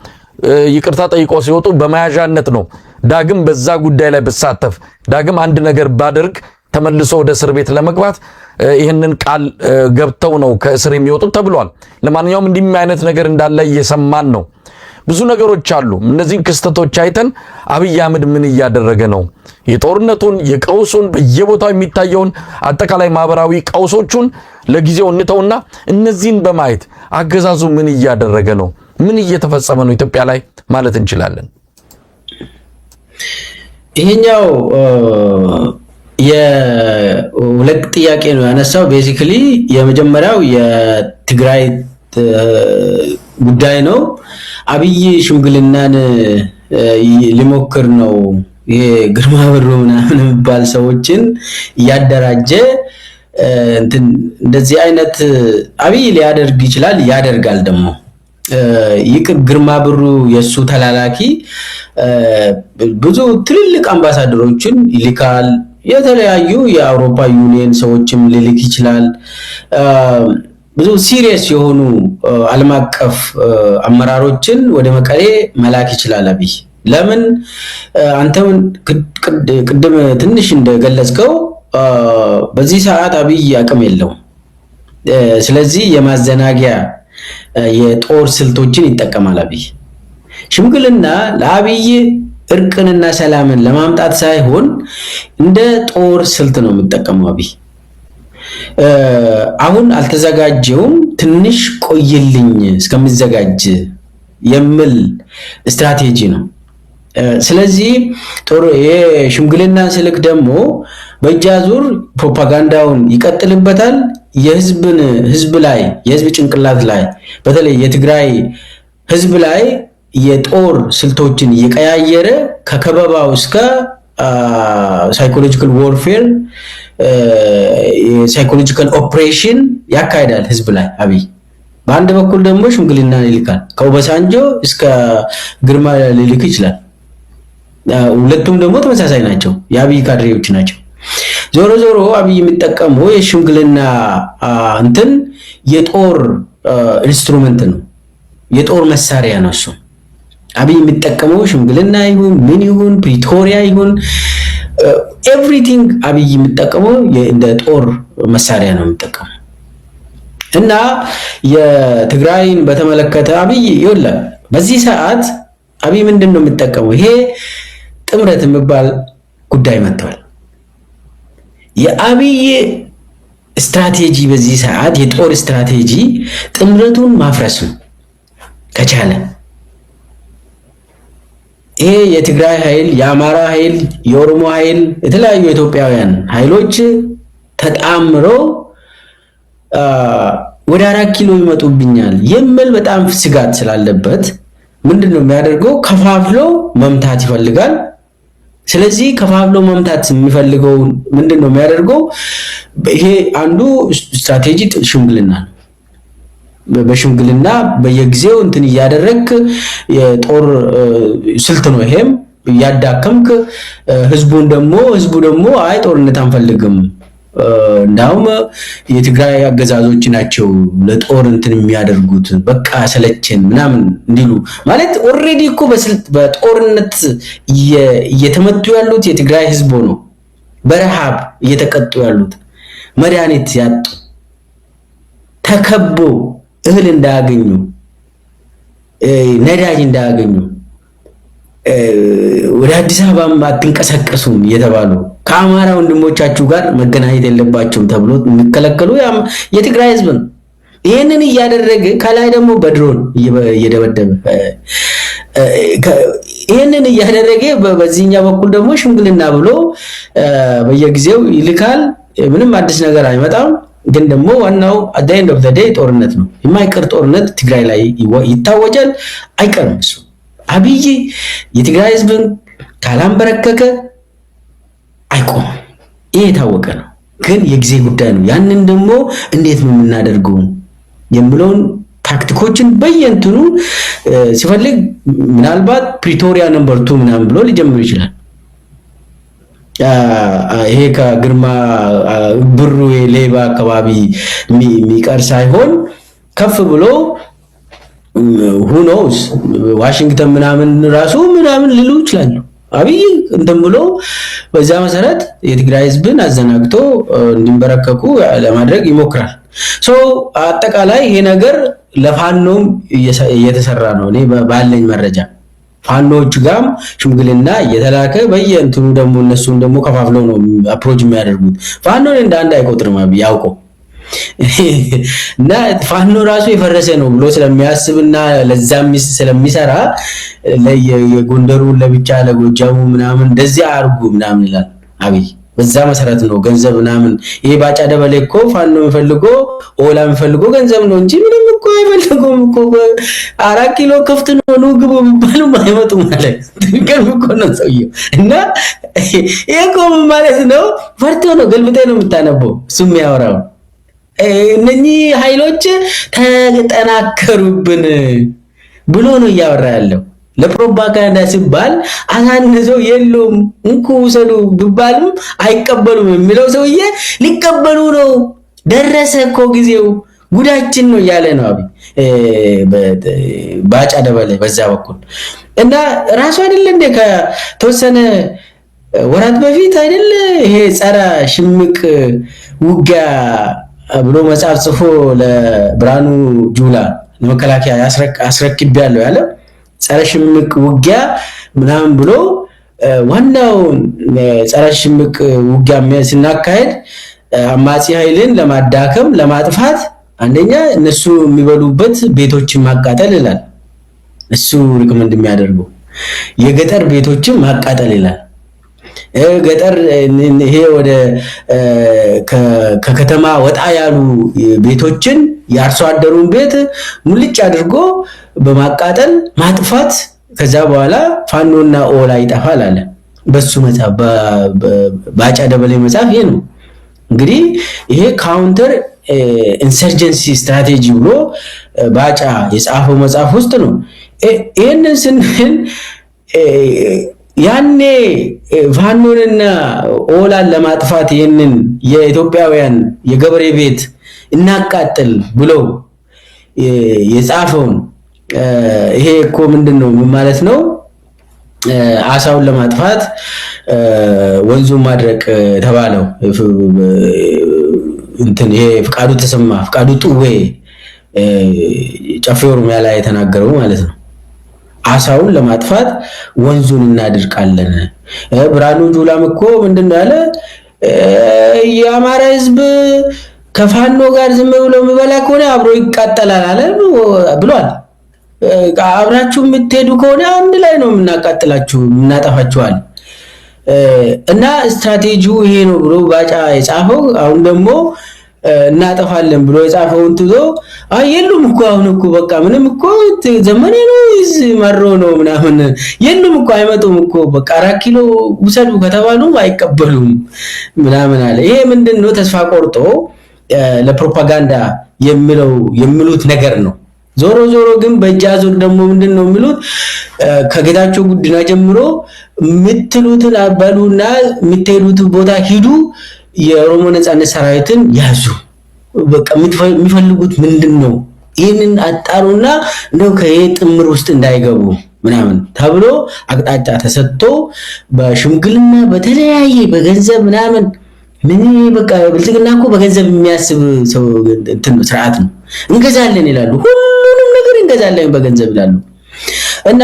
ይቅርታ ጠይቆ ሲወጡ በመያዣነት ነው። ዳግም በዛ ጉዳይ ላይ ብሳተፍ፣ ዳግም አንድ ነገር ባደርግ ተመልሶ ወደ እስር ቤት ለመግባት ይህንን ቃል ገብተው ነው ከእስር የሚወጡት ተብሏል። ለማንኛውም እንዲህ አይነት ነገር እንዳለ እየሰማን ነው። ብዙ ነገሮች አሉ። እነዚህን ክስተቶች አይተን አብይ አህመድ ምን እያደረገ ነው? የጦርነቱን፣ የቀውሱን፣ በየቦታው የሚታየውን አጠቃላይ ማህበራዊ ቀውሶቹን ለጊዜው እንተውና እነዚህን በማየት አገዛዙ ምን እያደረገ ነው? ምን እየተፈጸመ ነው ኢትዮጵያ ላይ ማለት እንችላለን? ይሄኛው የሁለት ጥያቄ ነው ያነሳው። ቤዚክሊ የመጀመሪያው የትግራይ ጉዳይ ነው። አብይ ሽምግልናን ሊሞክር ነው። ይሄ ግርማ ብሩ ምናምን የሚባል ሰዎችን እያደራጀ እንደዚህ አይነት አብይ ሊያደርግ ይችላል፣ ያደርጋል ደግሞ። ግርማ ብሩ የሱ ተላላኪ ብዙ ትልልቅ አምባሳደሮችን ይልካል። የተለያዩ የአውሮፓ ዩኒየን ሰዎችም ሊልክ ይችላል። ብዙ ሲሪየስ የሆኑ ዓለም አቀፍ አመራሮችን ወደ መቀሌ መላክ ይችላል አብይ። ለምን አንተም ቅድም ትንሽ እንደገለጽከው በዚህ ሰዓት አብይ አቅም የለውም። ስለዚህ የማዘናጊያ የጦር ስልቶችን ይጠቀማል አብይ። ሽምግልና ለአብይ እርቅንና ሰላምን ለማምጣት ሳይሆን እንደ ጦር ስልት ነው የሚጠቀመው አብይ። አሁን አልተዘጋጀውም፣ ትንሽ ቆይልኝ እስከሚዘጋጅ የሚል ስትራቴጂ ነው። ስለዚህ ጦር የሽምግልና ስልክ ደግሞ በእጃዙር ፕሮፓጋንዳውን ይቀጥልበታል። ህዝብ ላይ የህዝብ ጭንቅላት ላይ በተለይ የትግራይ ህዝብ ላይ የጦር ስልቶችን እየቀያየረ ከከበባው እስከ ሳይኮሎጂካል ዋርፌር ሳይኮሎጂካል ኦፕሬሽን ያካሂዳል ህዝብ ላይ አብይ። በአንድ በኩል ደግሞ ሽምግልና ይልካል። ከኦባሳንጆ እስከ ግርማ ሊልክ ይችላል። ሁለቱም ደግሞ ተመሳሳይ ናቸው፣ የአብይ ካድሬዎች ናቸው። ዞሮ ዞሮ አብይ የሚጠቀመው የሽምግልና የጦር ኢንስትሩመንት ነው፣ የጦር መሳሪያ ነው እሱ። አብይ የሚጠቀመው ሽምግልና ይሁን ምን ይሁን ፕሪቶሪያ ይሁን ኤቭሪቲንግ አብይ የሚጠቀመው እንደ ጦር መሳሪያ ነው የሚጠቀመው። እና የትግራይን በተመለከተ አብይ ይወላል በዚህ ሰዓት አብይ ምንድነው የሚጠቀመው? ይሄ ጥምረት የሚባል ጉዳይ መጥቷል። የአብይ ስትራቴጂ በዚህ ሰዓት የጦር ስትራቴጂ ጥምረቱን ማፍረስ ነው ከቻለ። ይሄ የትግራይ ኃይል፣ የአማራ ኃይል፣ የኦሮሞ ኃይል፣ የተለያዩ ኢትዮጵያውያን ኃይሎች ተጣምረው ወደ 4 ኪሎ ይመጡብኛል የሚል በጣም ስጋት ስላለበት ምንድነው የሚያደርገው? ከፋፍሎ መምታት ይፈልጋል። ስለዚህ ከፋፍሎ መምታት የሚፈልገው ምንድነው የሚያደርገው? ይሄ አንዱ ስትራቴጂ ሽምግልና ነው። በሽምግልና በየጊዜው እንትን እያደረክ የጦር ስልት ነው። ይሄም ያዳከምክ ህዝቡ ደግሞ አይ ጦርነት አንፈልግም እንዳውም የትግራይ አገዛዞች ናቸው ለጦር እንትን የሚያደርጉት በቃ ሰለቸን ምናምን እንዲሉ ማለት ኦሬዲ እኮ በጦርነት እየተመቱ ያሉት የትግራይ ህዝብ ነው። በረሃብ እየተቀጡ ያሉት መድኃኒት ያጡ ተከቦ እህል እንዳያገኙ ነዳጅ እንዳያገኙ ወደ አዲስ አበባ አትንቀሳቀሱም እየተባሉ ከአማራ ወንድሞቻችሁ ጋር መገናኘት የለባችሁም ተብሎ የሚከለከሉ የትግራይ ህዝብ ነው። ይሄንን እያደረገ ከላይ ደግሞ በድሮን እየደበደበ ይሄንን እያደረገ በዚህኛው በኩል ደግሞ ሽምግልና ብሎ በየጊዜው ይልካል። ምንም አዲስ ነገር አይመጣም። ግን ደግሞ ዋናው at the end of the day ጦርነት ነው። የማይቀር ጦርነት ትግራይ ላይ ይታወጃል፣ አይቀርም እሱ። አብይ የትግራይ ህዝብን ካላንበረከከ አይቆምም። ይሄ የታወቀ ነው። ግን የጊዜ ጉዳይ ነው። ያንን ደግሞ እንዴት ነው የምናደርገው የሚለውን ታክቲኮችን በየእንትኑ ሲፈልግ ምናልባት ፕሪቶሪያ ነምበር 2 ምናምን ብሎ ሊጀምር ይችላል። ይሄ ከግርማ ብሩ የሌባ አካባቢ የሚቀር ሳይሆን ከፍ ብሎ who knows ዋሽንግተን ምናምን ራሱ ምናምን ሊሉ ይችላሉ። አብይ እንትን ብሎ በዛ መሰረት የትግራይ ህዝብን አዘናግቶ እንዲንበረከኩ ለማድረግ ይሞክራል። አጠቃላይ ይሄ ነገር ለፋኖም እየተሰራ ነው። እኔ ባለኝ መረጃ ፋኖች ጋም ሽምግልና እየተላከ በየእንትኑ ደግሞ እነሱን ደግሞ ከፋፍለው ነው አፕሮች የሚያደርጉት። ፋኖን እንደ አንድ አይቆጥርም አብይ ያውቀው እና ፋኖ ራሱ የፈረሰ ነው ብሎ ስለሚያስብና ለዛም ስለሚሰራ ለየጎንደሩ ለብቻ ለጎጃሙ ምናምን እንደዚህ አርጉ ምናምን ይላል አብይ። በዛ መሰረት ነው ገንዘብ ምናምን ይሄ ባጫ ደበሌ እኮ ፋኖ የሚፈልገው ኦላ የሚፈልገው ገንዘብ ነው እንጂ ምንም እኮ አይፈልገውም እኮ 4 ኪሎ ከፍት ነው ግቡ ቢባሉ ማይመጡ ማለት ትክክል እኮ ነው ሰውየው። እና ይሄ እኮ ማለት ነው ፈርቶ ነው ገልብጤ ነው የምታነበው እሱ የሚያወራው። እነኚህ ኃይሎች ተጠናከሩብን ብሎ ነው እያወራ ያለው። ለፕሮፓጋንዳ ሲባል አሳንሰው የሉም እንኩ ሰዱ ቢባልም አይቀበሉም የሚለው ሰውዬ ሊቀበሉ ነው። ደረሰ እኮ ጊዜው ጉዳችን ነው ያለ ነው አብይ ባጫ ደበለ በዛ በኩል። እና ራሱ አይደለ እንደ ከተወሰነ ወራት በፊት አይደለ ይሄ ጸረ ሽምቅ ውጊያ ብሎ መጽሐፍ ጽፎ ለብርሃኑ ጁላ ለመከላከያ አስረክቤያለሁ ያለው ጸረ ሽምቅ ውጊያ ምናምን ብሎ ዋናው ጸረ ሽምቅ ውጊያ ሲናካሄድ አማጺ ኃይልን ለማዳከም ለማጥፋት አንደኛ እነሱ የሚበሉበት ቤቶችን ማቃጠል ይላል። እሱ ሪኮመንድ የሚያደርገው የገጠር ቤቶችን ማቃጠል ይላል። ገጠር ይሄ ወደ ከከተማ ወጣ ያሉ ቤቶችን የአርሶ አደሩን ቤት ሙልጭ አድርጎ በማቃጠል ማጥፋት፣ ከዛ በኋላ ፋኖና ኦላ ይጠፋል አለ በሱ መጽሐፍ ባጫ ደበሌ መጽሐፍ። ይሄ ነው እንግዲህ ይሄ ካውንተር ኢንሰርጀንሲ ስትራቴጂ ብሎ ባጫ የጻፈው መጽሐፍ ውስጥ ነው። ይሄንን ስንል ያኔ ፋኖንና ኦላን ለማጥፋት ይሄንን የኢትዮጵያውያን የገበሬ ቤት እናቃጥል ብሎ የጻፈውን ይሄ እኮ ምንድነው ማለት ነው? አሳውን ለማጥፋት ወንዙን ማድረቅ ተባለው እንትን ይሄ ፍቃዱ ተሰማ ፍቃዱ ጥዌ ጨፌ ኦሮሚያ ላይ የተናገረው ማለት ነው። አሳውን ለማጥፋት ወንዙን እናድርቃለን። ብርሃኑ ጁላም እኮ ምንድነው ያለ? የአማራ ህዝብ ከፋኖ ጋር ዝም ብሎ የሚበላ ከሆነ አብሮ ይቃጠላል አለ ብሏል። አብራችሁ የምትሄዱ ከሆነ አንድ ላይ ነው የምናቃጥላችሁ እናጠፋችኋል። እና ስትራቴጂው ይሄ ነው ብሎ ባጫ የጻፈው አሁን ደግሞ እናጠፋለን ብሎ የጻፈውን ትቶ የሉም እኮ አሁን እኮ በቃ ምንም እኮ ዘመኔ ነው ማሮ ነው ምናምን የሉም እኮ አይመጡም እኮ በቃ 4 ኪሎ ውሰዱ ከተባሉ አይቀበሉም ምናምን አለ። ይሄ ምንድነው? ተስፋ ቆርጦ ለፕሮፓጋንዳ የሚሉት ነገር ነው። ዞሮ ዞሮ ግን በእጃዙር ደግሞ ምንድነው የሚሉት? ከጌታቸው ጉዲና ጀምሮ ምትሉትን አባሉና ምትሄዱት ቦታ ሂዱ፣ የኦሮሞ ነጻነት ሰራዊትን ያዙ፣ በቃ የሚፈልጉት ምንድነው? ይሄንን አጣሩና እንደው ከየጥምር ውስጥ እንዳይገቡ ምናምን ተብሎ አቅጣጫ ተሰጥቶ በሽምግልና በተለያየ በገንዘብ ምናምን ምን በቃ ብልጽግና እኮ በገንዘብ የሚያስብ ሰው እንትን ስርዓት ነው። እንገዛለን ይላሉ፣ ሁሉንም ነገር እንገዛለን በገንዘብ ይላሉ። እና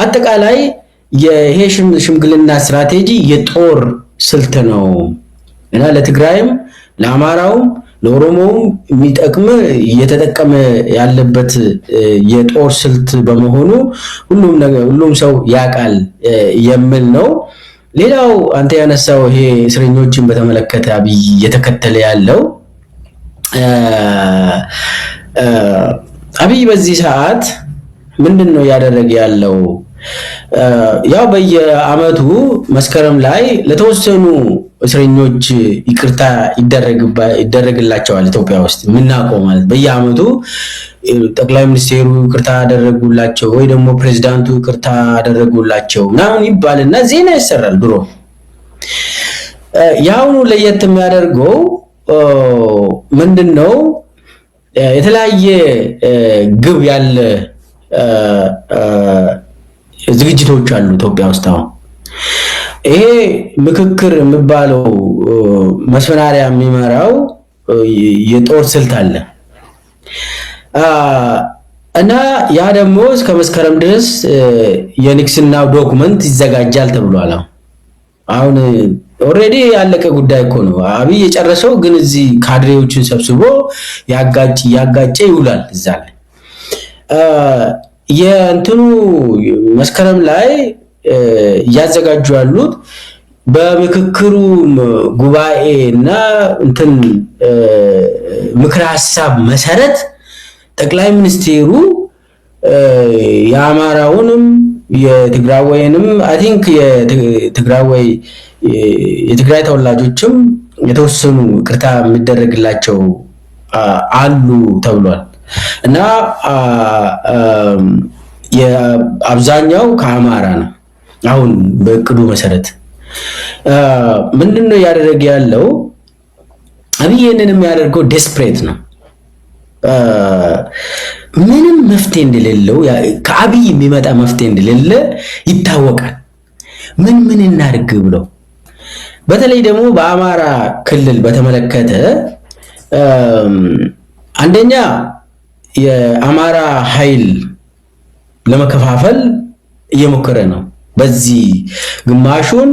አጠቃላይ ይሄ ሽምግልና ስትራቴጂ የጦር ስልት ነው እና ለትግራይም ለአማራውም ለኦሮሞውም የሚጠቅም እየተጠቀመ ያለበት የጦር ስልት በመሆኑ ሁሉም ሰው ያውቃል የሚል ነው። ሌላው አንተ ያነሳው ይሄ እስረኞችን በተመለከተ አብይ እየተከተለ ያለው አብይ በዚህ ሰዓት ምንድነው ያደረገ ያለው? ያው በየአመቱ መስከረም ላይ ለተወሰኑ እስረኞች ይቅርታ ይደረግላቸዋል። ኢትዮጵያ ውስጥ ምናቆ ማለት በየአመቱ ጠቅላይ ሚኒስቴሩ ይቅርታ ያደረጉላቸው ወይ ደግሞ ፕሬዝዳንቱ ይቅርታ ያደረጉላቸው ምናምን ይባልና ዜና ይሰራል። ድሮ ያውኑ ለየት የሚያደርገው ምንድነው? የተለያየ ግብ ያለ ዝግጅቶች አሉ ኢትዮጵያ ውስጥ። አሁን ይሄ ምክክር የሚባለው መስፈናሪያ የሚመራው የጦር ስልት አለ እና ያ ደግሞ እስከ መስከረም ድረስ የንክስናው ዶክመንት ይዘጋጃል ተብሏል። አሁን ኦሬዲ ያለቀ ጉዳይ እኮ ነው። አብይ የጨረሰው ግን እዚህ ካድሬዎችን ሰብስቦ ያጋጨ ይውላል እዛ ላይ የእንትኑ መስከረም ላይ ያዘጋጁ ያሉት በምክክሩ ጉባኤና እንትን ምክር ሐሳብ መሰረት ጠቅላይ ሚኒስቴሩ የአማራውንም የትግራይንም አይ ቲንክ የትግራይ ተወላጆችም የተወሰኑ ቅርታ የሚደረግላቸው አሉ ተብሏል እና የአብዛኛው ከአማራ ነው። አሁን በእቅዱ መሰረት ምንድነው ያደረገ ያለው? አብይ ይሄንን የሚያደርገው ዴስፕሬት ነው። ምንም መፍትሄ እንደሌለው ከአብይ የሚመጣ መፍትሄ እንደሌለ ይታወቃል። ምን እናድርግ ብለው በተለይ ደግሞ በአማራ ክልል በተመለከተ አንደኛ የአማራ ኃይል ለመከፋፈል እየሞከረ ነው። በዚህ ግማሹን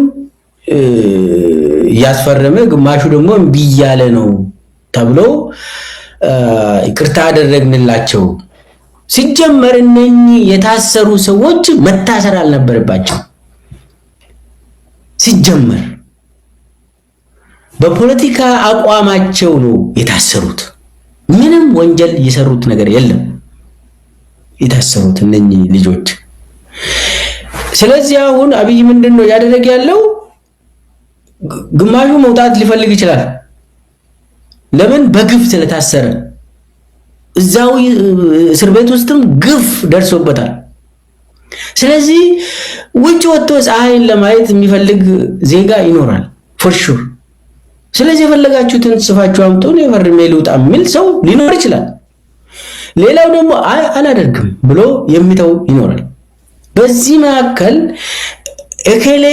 ያስፈረመ ግማሹ ደግሞ እምቢ እያለ ነው ተብሎ ይቅርታ አደረግንላቸው። ሲጀመር እነኚህ የታሰሩ ሰዎች መታሰር አልነበረባቸው። ሲጀመር በፖለቲካ አቋማቸው ነው የታሰሩት። ምንም ወንጀል የሰሩት ነገር የለም የታሰሩት እነኚህ ልጆች። ስለዚህ አሁን አብይ ምንድነው ያደረገ ያለው? ግማሹ መውጣት ሊፈልግ ይችላል። ለምን? በግፍ ስለታሰረ። እዛው እስር ቤት ውስጥም ግፍ ደርሶበታል። ስለዚህ ውጭ ወጥቶ ፀሐይን ለማየት የሚፈልግ ዜጋ ይኖራል ፎር ሹር። ስለዚህ የፈለጋችሁትን ጽፋችሁ አምጡን የፈርሜ ልውጣ የሚል ሰው ሊኖር ይችላል። ሌላው ደግሞ አላደርግም ብሎ የሚተው ይኖራል። በዚህ መካከል እከሌ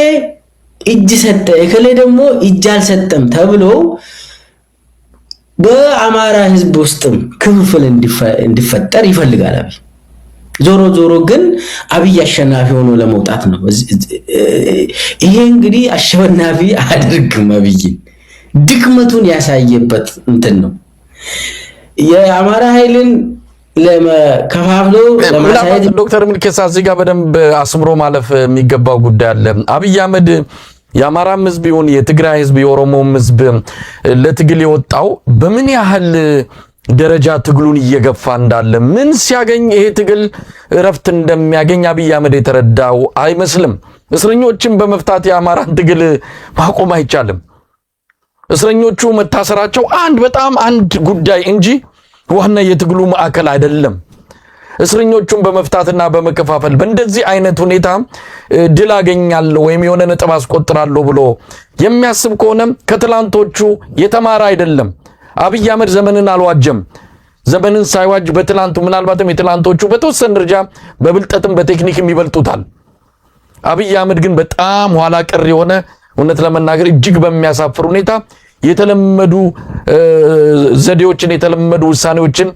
እጅ ሰጠ እከሌ ደግሞ እጅ አልሰጠም ተብሎ በአማራ ህዝብ ውስጥም ክፍፍል እንዲፈጠር ይፈልጋል አብይ። ዞሮ ግን አብይ አሸናፊ ሆኖ ለመውጣት ነው። ይሄ እንግዲህ አሸናፊ አድርግም አብይን ድክመቱን ያሳየበት እንትን ነው። የአማራ ኃይልን ለከፋፍሎ ለማሳየት ዶክተር ሚልኬሳ እዚህ ጋር በደንብ አስምሮ ማለፍ የሚገባው ጉዳይ አለ። አብይ አህመድ የአማራም ህዝብ ይሁን የትግራይ ህዝብ የኦሮሞም ህዝብ ለትግል የወጣው በምን ያህል ደረጃ ትግሉን እየገፋ እንዳለ ምን ሲያገኝ ይሄ ትግል እረፍት እንደሚያገኝ አብይ አህመድ የተረዳው አይመስልም። እስረኞችን በመፍታት የአማራን ትግል ማቆም አይቻልም። እስረኞቹ መታሰራቸው በጣም አንድ ጉዳይ እንጂ ዋና የትግሉ ማዕከል አይደለም። እስረኞቹን በመፍታትና በመከፋፈል በእንደዚህ አይነት ሁኔታ ድል አገኛለሁ ወይም የሆነ ነጥብ አስቆጥራለሁ ብሎ የሚያስብ ከሆነ ከትላንቶቹ የተማረ አይደለም። አብይ አህመድ ዘመንን አልዋጀም። ዘመንን ሳይዋጅ በትላንቱ ምናልባትም የትላንቶቹ በተወሰነ ደረጃ በብልጠትም በቴክኒክም ይበልጡታል። አብይ አህመድ ግን በጣም ኋላ ቀር የሆነ እውነት ለመናገር እጅግ በሚያሳፍር ሁኔታ የተለመዱ ዘዴዎችን የተለመዱ ውሳኔዎችን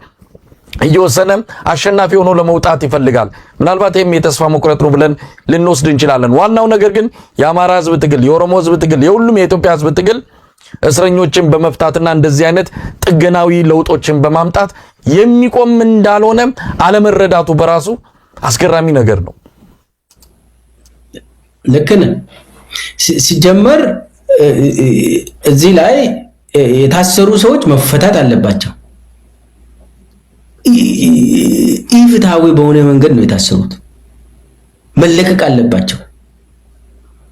እየወሰነ አሸናፊ ሆኖ ለመውጣት ይፈልጋል። ምናልባት ይሄም የተስፋ መቁረጥ ነው ብለን ልንወስድ እንችላለን። ዋናው ነገር ግን የአማራ ህዝብ ትግል፣ የኦሮሞ ህዝብ ትግል፣ የሁሉም የኢትዮጵያ ህዝብ ትግል እስረኞችን በመፍታትና እንደዚህ አይነት ጥገናዊ ለውጦችን በማምጣት የሚቆም እንዳልሆነ አለመረዳቱ በራሱ አስገራሚ ነገር ነው። ልክ ነህ። ሲጀመር እዚህ ላይ የታሰሩ ሰዎች መፈታት አለባቸው። ኢፍትሃዊ በሆነ መንገድ ነው የታሰሩት፣ መለቀቅ አለባቸው።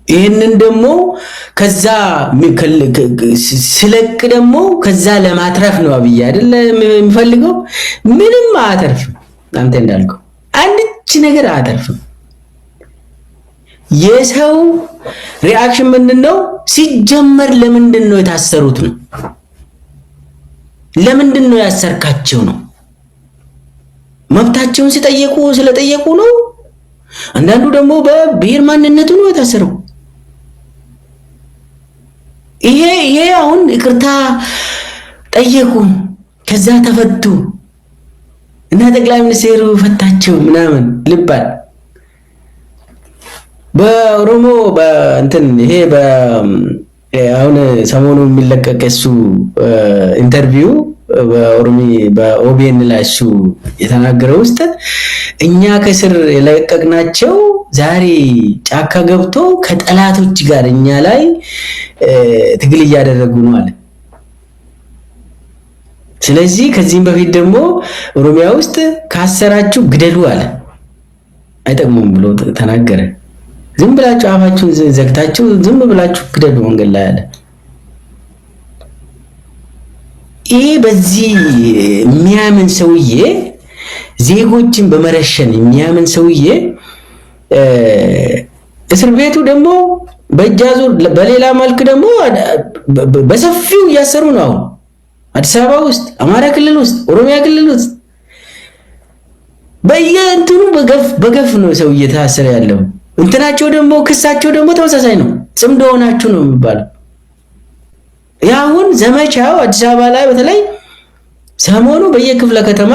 ይህንን ደግሞ ከዛ ስለቅ ደግሞ ከዛ ለማትረፍ ነው አብይ አይደለ የሚፈልገው። ምንም አያተርፍም። አንተ እንዳልከው አንድች ነገር አያተርፍም። የሰው ሪአክሽን ምንድነው? ሲጀመር ለምንድን ነው የታሰሩት ነው? ለምንድን ነው ያሰርካቸው ነው? መብታቸውን ስለጠየቁ ነው። አንዳንዱ ደግሞ በብሔር ማንነቱ ነው የታሰረው። ይሄ አሁን ይቅርታ ጠየቁ ከዛ ተፈቱ እና ጠቅላይ ሚኒስትሩ ፈታቸው ምናምን ልባል። በኦሮሞ በእንትን ይሄ አሁን ሰሞኑ የሚለቀቅ እሱ ኢንተርቪው በኦቢኤን ላይ እሱ የተናገረው ውስጥ እኛ ከስር የለቀቅናቸው ዛሬ ጫካ ገብቶ ከጠላቶች ጋር እኛ ላይ ትግል እያደረጉ ነው አለ። ስለዚህ ከዚህም በፊት ደግሞ ኦሮሚያ ውስጥ ካሰራችሁ ግደሉ አለ። አይጠቅሙም ብሎ ተናገረ። ዝም ብላችሁ አፋችሁን ዘግታችሁ ዝም ብላችሁ ግደሉ መንገድ ላይ አለ። ይሄ በዚህ የሚያምን ሰውዬ ዜጎችን በመረሸን የሚያምን ሰውዬ እስር ቤቱ ደግሞ በእጃዙር በሌላ መልክ ደግሞ በሰፊው እያሰሩ ነው። አዲስ አበባ ውስጥ፣ አማራ ክልል ውስጥ፣ ኦሮሚያ ክልል ውስጥ በየእንትኑ በገፍ ነው ሰው እየታሰረ ያለው። እንትናቸው ደግሞ ክሳቸው ደግሞ ተመሳሳይ ነው። ጽምዶ ሆናችሁ ነው የሚባለው። ያሁን ዘመቻው አዲስ አበባ ላይ በተለይ ሰሞኑ በየክፍለ ከተማ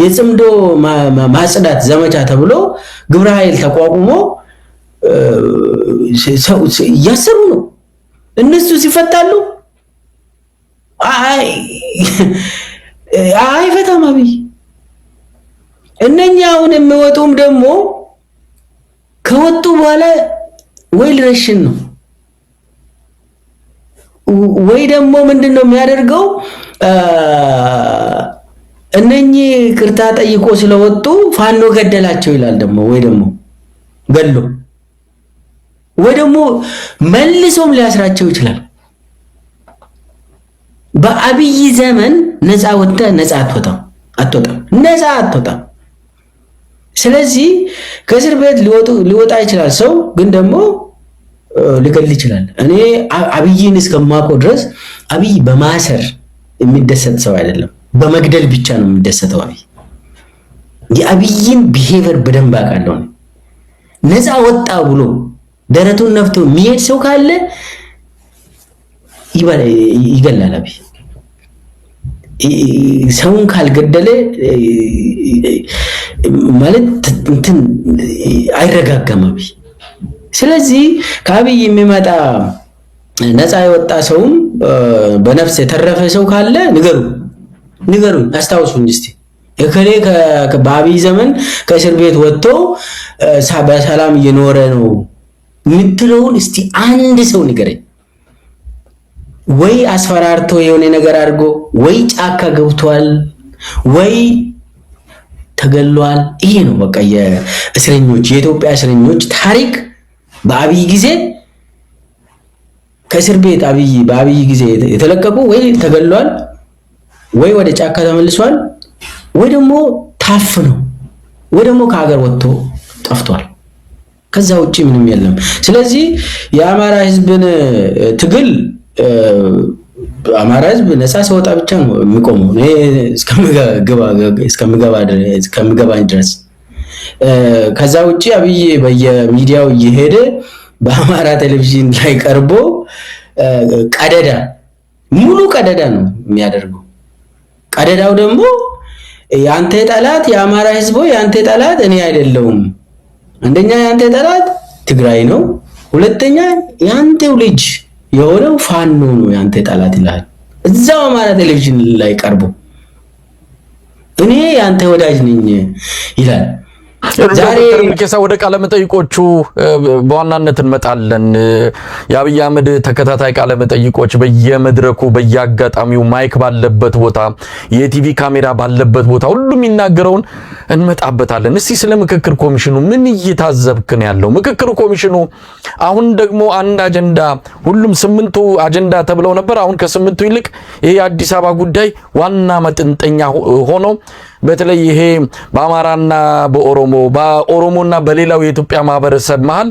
የጽምዶ ማጽዳት ዘመቻ ተብሎ ግብረ ኃይል ተቋቁሞ እያሰሩ ነው። እነሱ ሲፈታሉ አይፈታም አብይ። እነኛ አሁን የሚወጡም ደግሞ ከወጡ በኋላ ወይ ልረሽን ነው ወይ ደግሞ ምንድነው የሚያደርገው? እነኚህ ቅርታ ጠይቆ ስለወጡ ፋኖ ገደላቸው ይላል ደግሞ ወይ ደግሞ ገሎ ወይ ደግሞ መልሶም ሊያስራቸው ይችላል። በአብይ ዘመን ነፃ ወጣ ነፃ አትወጣም። ስለዚህ ከእስር ቤት ሊወጣ ይችላል ሰው፣ ግን ደግሞ ሊገል ይችላል። እኔ አብይን እስከማውቀው ድረስ አብይ በማሰር የሚደሰት ሰው አይደለም። በመግደል ብቻ ነው የሚደሰተው አብይ። የአብይን ቢሄቨር በደንብ አውቃለሁ። ነፃ ወጣ ብሎ ደረቱን ነፍቶ የሚሄድ ሰው ካለ ይገላል አብይ። ሰውን ካልገደለ ማለት እንትን አይረጋጋም አብይ። ስለዚህ ከአብይ የሚመጣ ነፃ የወጣ ሰውም በነፍስ የተረፈ ሰው ካለ ንገሩን፣ አስታውሱኝ እስቲ። እከሌ በአብይ ዘመን ከእስር ቤት ወጥቶ በሰላም እየኖረ ነው የምትለውን እስቲ አንድ ሰው ንገረኝ። ወይ አስፈራርቶ የሆነ ነገር አድርጎ፣ ወይ ጫካ ገብቷል፣ ወይ ተገሏል። ይሄ ነው በቃ የእስረኞች የኢትዮጵያ እስረኞች ታሪክ። በአብይ ጊዜ ከእስር ቤት በአብይ ጊዜ የተለቀቁ ወይ ተገሏል፣ ወይ ወደ ጫካ ተመልሷል፣ ወይ ደግሞ ታፍነው፣ ወይ ደግሞ ከሀገር ወጥቶ ጠፍቷል። ከዛ ውጪ ምንም የለም። ስለዚህ የአማራ ህዝብን ትግል አማራ ህዝብ ነፃ ሲወጣ ብቻ ነው የሚቆመው። እኔ እስከምገባኝ ድረስ ከዛ ውጪ አብይ በየሚዲያው እየሄደ በአማራ ቴሌቪዥን ላይ ቀርቦ ሙሉ ቀደዳ ነው የሚያደርገው። ቀደዳው ደግሞ ያንተ ጠላት የአማራ ህዝብ ያንተ ጠላት እኔ አይደለሁም። አንደኛ ያንተ ጠላት ትግራይ ነው፣ ሁለተኛ ያንተው ልጅ የሆነው ፋኖ ነው ያንተ ጠላት ይላል። እዛው አማራ ቴሌቪዥን ላይ ቀርቦ እኔ ያንተ ወዳጅ ነኝ ይላል። ዛሬ ዶክተር ወደ ቃለ መጠይቆቹ በዋናነት እንመጣለን። የአብይ አህመድ ተከታታይ ቃለ መጠይቆች በየመድረኩ በየአጋጣሚው ማይክ ባለበት ቦታ የቲቪ ካሜራ ባለበት ቦታ ሁሉም የሚናገረውን እንመጣበታለን። እስቲ ስለ ምክክር ኮሚሽኑ ምን እየታዘብክ ነው ያለው? ምክክር ኮሚሽኑ አሁን ደግሞ አንድ አጀንዳ ሁሉም 8ቱ አጀንዳ ተብለው ነበር። አሁን ከ8ቱ ይልቅ ይሄ የአዲስ አበባ ጉዳይ ዋና መጠንጠኛ ሆኖ በተለይ ይሄ በአማራና በኦሮሞና በሌላው የኢትዮጵያ ማህበረሰብ መሃል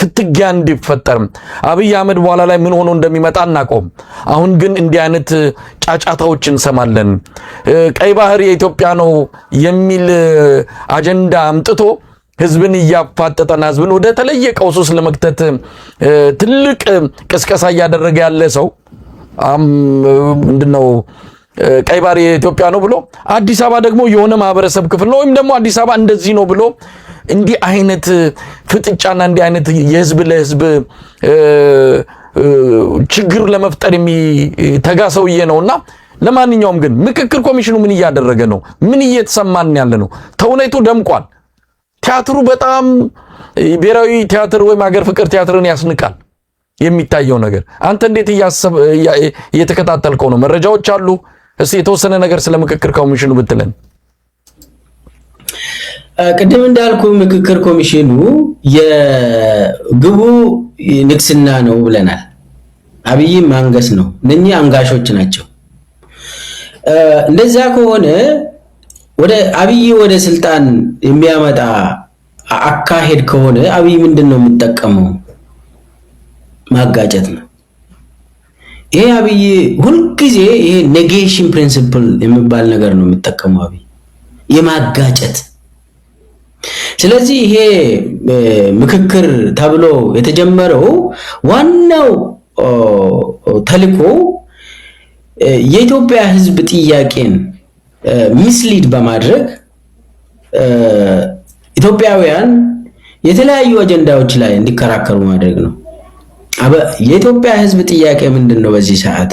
ፍትጊያ እንዲፈጠር አብይ አህመድ በኋላ ላይ ምን ሆኖ እንደሚመጣ እናቆም። አሁን ግን እንዲህ አይነት ጫጫታዎች እንሰማለን። ቀይ ባህር የኢትዮጵያ ነው የሚል አጀንዳ አምጥቶ ህዝብን እያፋጠጠና ህዝብን ወደ ተለየ ቀውስ ውስጥ ለመክተት ትልቅ ቅስቀሳ እያደረገ ያለ ሰው ምንድነው ቀይ ባህር የኢትዮጵያ ነው ብሎ አዲስ አበባ ደግሞ የሆነ ማህበረሰብ ክፍል ነው ወይም ደግሞ አዲስ አበባ እንደዚህ ነው ብሎ እንዲህ አይነት ፍጥጫና እንዲህ አይነት የህዝብ ለህዝብ ችግር ለመፍጠር የሚተጋ ሰውዬ ነውና ለማንኛውም ግን ምክክር ኮሚሽኑ ምን እያደረገ ነው? ምን እየተሰማን ያለ ነው? ተውኔቱ ደምቋል። ቲያትሩ በጣም ብሔራዊ ቲያትር ወይም ሀገር ፍቅር ቲያትርን ያስንቃል። የሚታየው ነገር አንተ እንዴት እየተከታተልከው ነው? መረጃዎች አሉ? እስቲ የተወሰነ ነገር ስለ ምክክር ኮሚሽኑ ብትለን። ቅድም እንዳልኩ ምክክር ኮሚሽኑ የግቡ ንግስና ነው ብለናል። አብይም ማንገስ ነው። እነኚህ አንጋሾች ናቸው። እንደዛ ከሆነ አብይ ወደ ስልጣን የሚያመጣ አካሄድ ከሆነ አብይ ምንድነው የሚጠቀመው? ማጋጨት ነው። ይሄ አብይ ሁልጊዜ ይሄ ኔጌሽን ፕሪንሲፕል የሚባል ነገር ነው የሚጠቀመው አብይ፣ የማጋጨት። ስለዚህ ይሄ ምክክር ተብሎ የተጀመረው ዋናው ተልዕኮ የኢትዮጵያ ሕዝብ ጥያቄን ሚስሊድ በማድረግ ኢትዮጵያውያን የተለያዩ አጀንዳዎች ላይ እንዲከራከሩ ማድረግ ነው። የኢትዮጵያ ሕዝብ ጥያቄ ምንድነው? በዚህ ሰዓት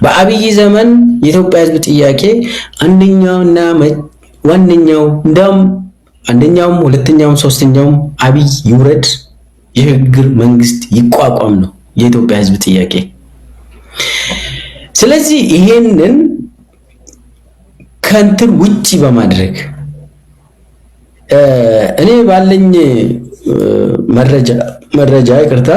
በአብይ ዘመን የኢትዮጵያ ሕዝብ ጥያቄ አንደኛውና ዋነኛው እንደውም አንደኛውም ሁለተኛውም ሶስተኛውም አብይ ይውረድ፣ የሽግግር መንግስት ይቋቋም ነው የኢትዮጵያ ሕዝብ ጥያቄ። ስለዚህ ይሄንን ከንትን ውጪ በማድረግ እኔ ባለኝ መረጃ ይቅርታ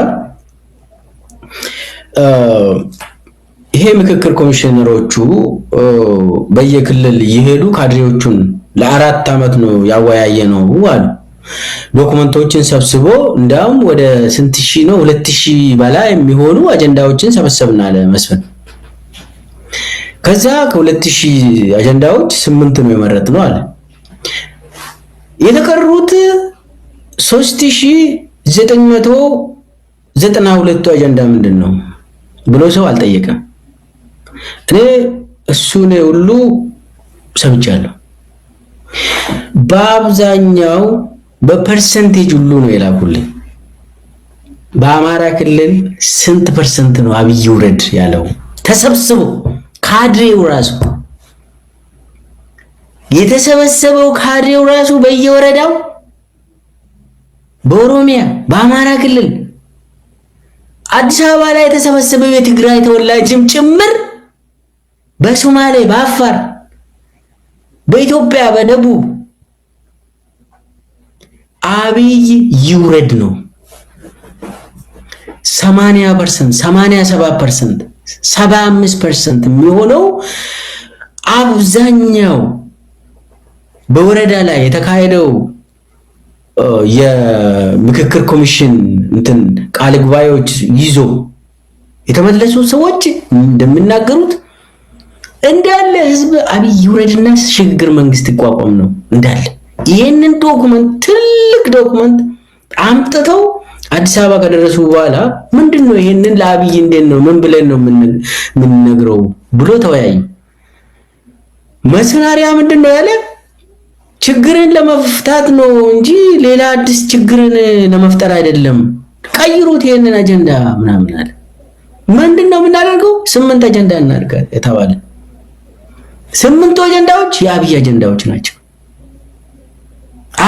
ይሄ ምክክር ኮሚሽነሮቹ በየክልል እየሄዱ ካድሬዎቹን ለ4 ዓመት ነው ያወያየ ነው አሉ። ዶክመንቶችን ሰብስቦ እንዳውም ወደ ስንት ሺህ ነው 2000 በላይ የሚሆኑ አጀንዳዎችን ሰበሰብና ለመስፈን ከዛ ከ2000 አጀንዳዎች 8 ነው የመረጥነው አለ። የተቀሩት 3992 አጀንዳ ምንድነው ብሎ ሰው አልጠየቀም። እኔ እሱን ሁሉ ሰምቻለሁ። በአብዛኛው በፐርሰንቴጅ ሁሉ ነው የላኩልኝ። በአማራ ክልል ስንት ፐርሰንት ነው አብይ ውረድ ያለው? ተሰብስቦ ካድሬው ራሱ የተሰበሰበው ካድሬው ራሱ በየወረዳው በኦሮሚያ በአማራ ክልል አዲስ አበባ ላይ የተሰበሰበው የትግራይ ተወላጅም ጭምር በሶማሌ በአፋር በኢትዮጵያ በደቡብ አብይ ይውረድ ነው 80%፣ 87%፣ 75% የሚሆነው አብዛኛው በወረዳ ላይ የተካሄደው የምክክር ኮሚሽን እንትን ቃል ጉባኤዎች ይዞ የተመለሱ ሰዎች እንደሚናገሩት እንዳለ ህዝብ አብይ ይውረድና ሽግግር መንግስት ይቋቋም ነው እንዳለ። ይሄንን ዶክመንት ትልቅ ዶክመንት አምጥተው አዲስ አበባ ከደረሱ በኋላ ምንድነው ይሄንን ለአብይ እንዴት ነው ምን ብለን ነው የምንነግረው ብሎ ተወያዩ። መስናሪያ ምንድነው ያለ? ችግርን ለመፍታት ነው እንጂ ሌላ አዲስ ችግርን ለመፍጠር አይደለም፣ ቀይሩት ይሄንን አጀንዳ ምናምን አለ። ምንድነው የምናደርገው? 8 አጀንዳ እናድርግ የተባለ 8 አጀንዳዎች የአብይ አጀንዳዎች ናቸው።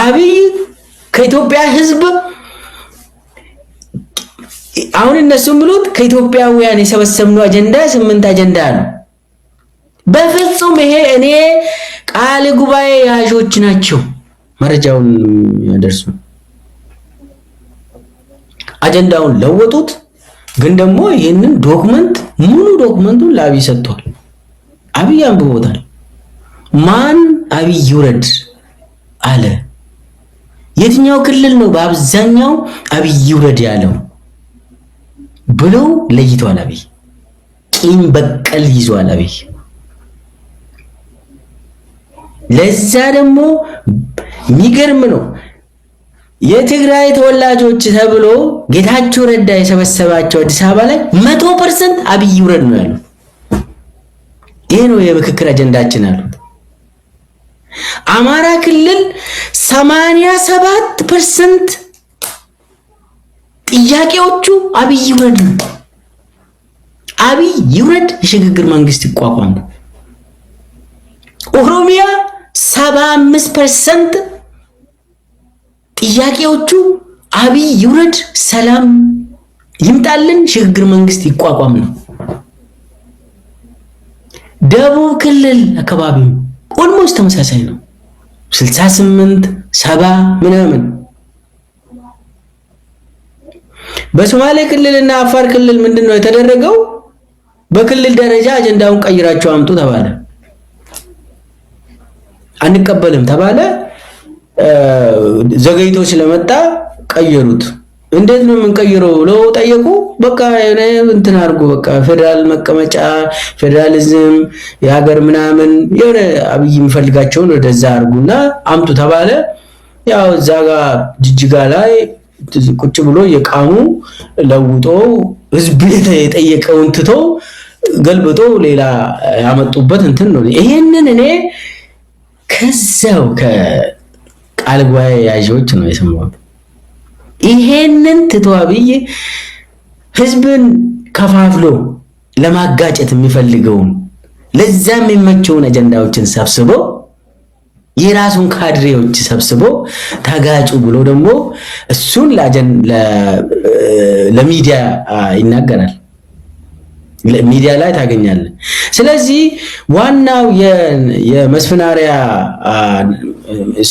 አብይ ከኢትዮጵያ ህዝብ አሁን እነሱ ብሉት ከኢትዮጵያውያን የሰበሰብነው አጀንዳ 8 አጀንዳ ነው። በፍጹም ይሄ እኔ ቃል ጉባኤ ያዦች ናቸው መረጃውን ያደርሱ። አጀንዳውን ለወጡት። ግን ደግሞ ይሄንን ዶክመንት ሙሉ ዶክመንቱን ለአብይ ሰጥቷል። አብይ አንብቦታል። ማን አብይ ይውረድ አለ? የትኛው ክልል ነው በአብዛኛው አብይ ይውረድ ያለው ብሎ ለይቷል። አብይ ቂም በቀል ይዟል። አብይ ለዛ ደግሞ የሚገርም ነው። የትግራይ ተወላጆች ተብሎ ጌታቸው ረዳ የሰበሰባቸው አዲስ አበባ ላይ 100% አብይ ይውረድ ነው ያሉት። ይሄ ነው የምክክር አጀንዳችን አሉት። አማራ ክልል 87% ጥያቄዎቹ አብይ ይውረድ ነው። አብይ ይውረድ፣ የሽግግር መንግስት ይቋቋም ነው። ኦሮሚያ 75% ጥያቄዎቹ አብይ ይውረድ፣ ሰላም ይምጣልን፣ ሽግግር መንግስት ይቋቋም ነው። ደቡብ ክልል አካባቢ ኦልሞስት ተመሳሳይ ነው። 68 70 ምናምን። በሶማሌ ክልልና አፋር ክልል ምንድነው የተደረገው? በክልል ደረጃ አጀንዳውን ቀይራቸው አምጡ ተባለ። አንቀበልም ተባለ። ዘገይቶ ስለመጣ ቀየሩት። እንዴት ነው የምንቀይረው ብለው ጠየቁ። በቃ እንትን አድርጎ በቃ ፌደራል መቀመጫ ፌደራሊዝም የሀገር ምናምን የሆነ አብይ የሚፈልጋቸውን ወደዛ አድርጉና አምጡ ተባለ። ያው እዛ ጋር ጅጅጋ ላይ ቁጭ ብሎ የቃሙ ለውጦ ህዝብ የጠየቀውን ትቶ ገልብጦ ሌላ ያመጡበት እንትን ነው። ይሄንን እኔ ከዛው ከቃል ጉባኤ ያዦች ነው የሰማሁት። ይሄንን ትቶ አብይ ህዝብን ከፋፍሎ ለማጋጨት የሚፈልገውን ለዛም የሚመቸውን አጀንዳዎችን ሰብስቦ የራሱን ካድሬዎች ሰብስቦ ታጋጩ ብሎ ደግሞ እሱን ለሚዲያ ይናገራል። ሚዲያ ላይ ታገኛለህ። ስለዚህ ዋናው የመስፍናሪያ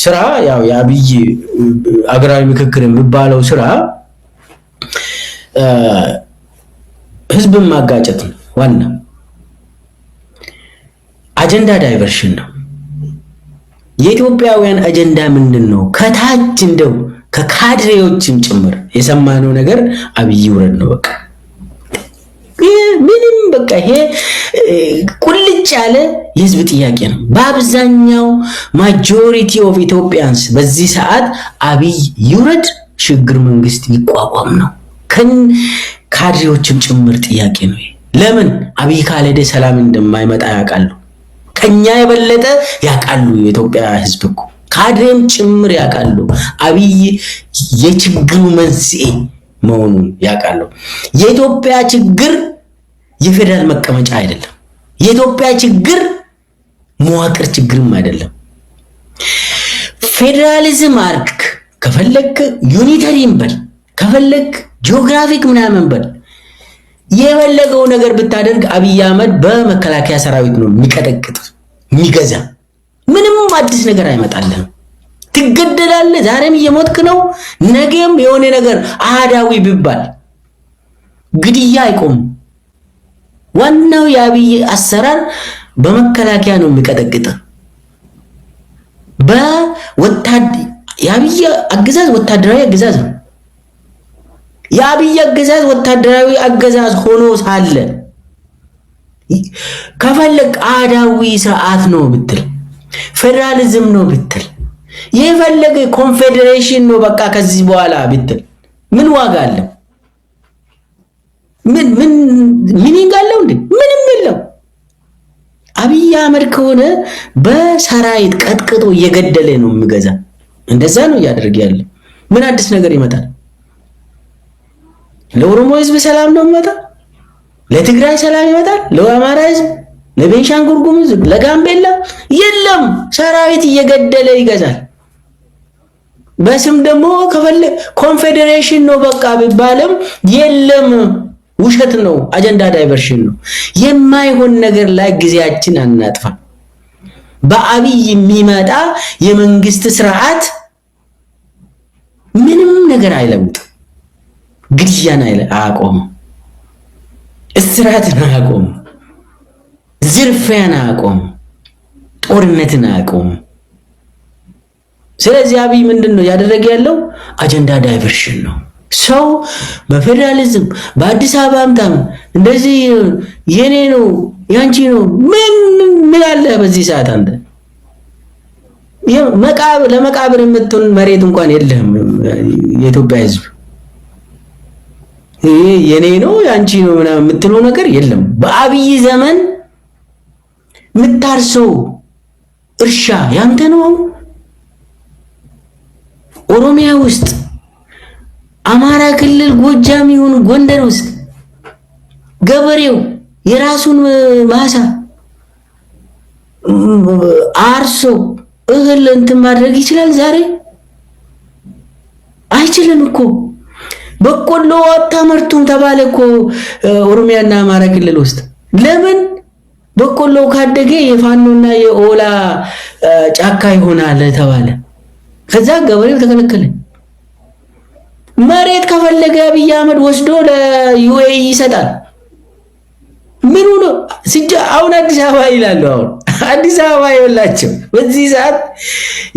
ስራ ያው የአብይ አገራዊ ምክክር የሚባለው ስራ ህዝብን ማጋጨት ነው። ዋና አጀንዳ ዳይቨርሽን ነው። የኢትዮጵያውያን አጀንዳ ምንድነው? ከታች እንደው ከካድሬዎችም ጭምር የሰማነው ነገር አብይ ይውረድ ነው። በቃ ምንም በቃ ይሄ ቁልጭ ቁልጭ ያለ የህዝብ ጥያቄ ነው። በአብዛኛው ማጆሪቲ ኦፍ ኢትዮጵያንስ በዚህ ሰዓት አብይ ይውረድ ሽግግር መንግስት ይቋቋም ነው። ካድሬዎችም ጭምር ጥያቄ ነው። ለምን አብይ ካልሄደ ሰላም እንደማይመጣ ያውቃሉ። ከኛ የበለጠ ያውቃሉ። የኢትዮጵያ ህዝብ እኮ ካድሬም ጭምር ያውቃሉ። አብይ የችግሩ መንስኤ መሆኑን ያውቃሉ። የኢትዮጵያ ችግር የፌደራል መቀመጫ አይደለም። የኢትዮጵያ ችግር መዋቅር ችግርም አይደለም። ፌደራሊዝም አርክ ከፈለክ ዩኒተሪም በል ከፈለክ ጂኦግራፊክ ምናምን በል የፈለገው ነገር ብታደርግ አብይ አህመድ በመከላከያ ሰራዊት ነው የሚቀጠቅጥ የሚገዛ። ምንም አዲስ ነገር አይመጣልህም። ትገደላለህ። ዛሬም እየሞትክ ነው። ነገም የሆነ ነገር አሃዳዊ ቢባል ግድያ አይቆምም። ዋናው የአብይ አሰራር በመከላከያ ነው የሚቀጠቅጥ። የአብይ አገዛዝ ወታደራዊ አገዛዝ ነው። የአብይ አገዛዝ ወታደራዊ አገዛዝ ሆኖ ሳለ ከፈለክ አህዳዊ ስርዓት ነው ብትል፣ ፌደራሊዝም ነው ብትል፣ የፈለገ ኮንፌዴሬሽን ነው በቃ ከዚህ በኋላ ብትል ምን ዋጋ አለ? ምን ሚኒንግ አለው እንዴ? ምንም የለው። አብይ አህመድ ከሆነ በሰራዊት ቀጥቅጦ እየገደለ ነው የሚገዛ። እንደዛ ነው እያደረገ ያለ። ምን አዲስ ነገር ይመጣል? ለኦሮሞ ህዝብ ሰላም ነው የሚመጣ? ለትግራይ ሰላም ይመጣል? ለአማራ ህዝብ፣ ለቤንሻንጉል ጉሙዝ፣ ለጋምቤላ የለም። ሰራዊት እየገደለ ይገዛል። በስም ደግሞ ከፈለገ ኮንፌዴሬሽን ነው በቃ ቢባልም የለም። ውሸት ነው። አጀንዳ ዳይቨርሽን ነው። የማይሆን ነገር ላይ ጊዜያችን አናጥፋ። በአብይ የሚመጣ የመንግስት ስርዓት ምንም ነገር አይለውጥ። ግድያን አያቆም፣ እስራትን አያቆም፣ ዝርፊያን አያቆም፣ ጦርነትን አያቆም። ስለዚህ አብይ ምንድነው ያደረገ ያለው? አጀንዳ ዳይቨርሽን ነው። ሰው በፌደራሊዝም በአዲስ አበባ አምጣም እንደዚህ የኔ ነው ያንቺ ነው ምን አለ በዚህ ሰዓት? አንተ ለመቃብር የምትሆን መሬት እንኳን የለህም። የኢትዮጵያ ህዝብ የኔ ነው ያንቺ ነው ምናምን የምትለው ነገር የለም። በአብይ ዘመን የምታርሰው እርሻ ያንተ ነው። ኦሮሚያ ውስጥ፣ አማራ ክልል፣ ጎጃም ይሁን ጎንደር ውስጥ ገበሬው የራሱን ማሳ አርሶ እህል እንትን ማድረግ ይችላል። ዛሬ አይችልም እኮ። በቆሎ አታመርቱም ተባለ እኮ ኦሮሚያና አማራ ክልል ውስጥ። ለምን? በቆሎ ካደገ የፋኖና የኦላ ጫካ ይሆናል ተባለ። ከዛ ገበሬው ተከለከለ። መሬት ከፈለገ አብይ አህመድ ወስዶ ለዩኤኢ ይሰጣል። ምን ነው አሁን አዲስ አበባ ይላሉ። አሁን አዲስ አበባ ይወላቸው በዚህ ሰዓት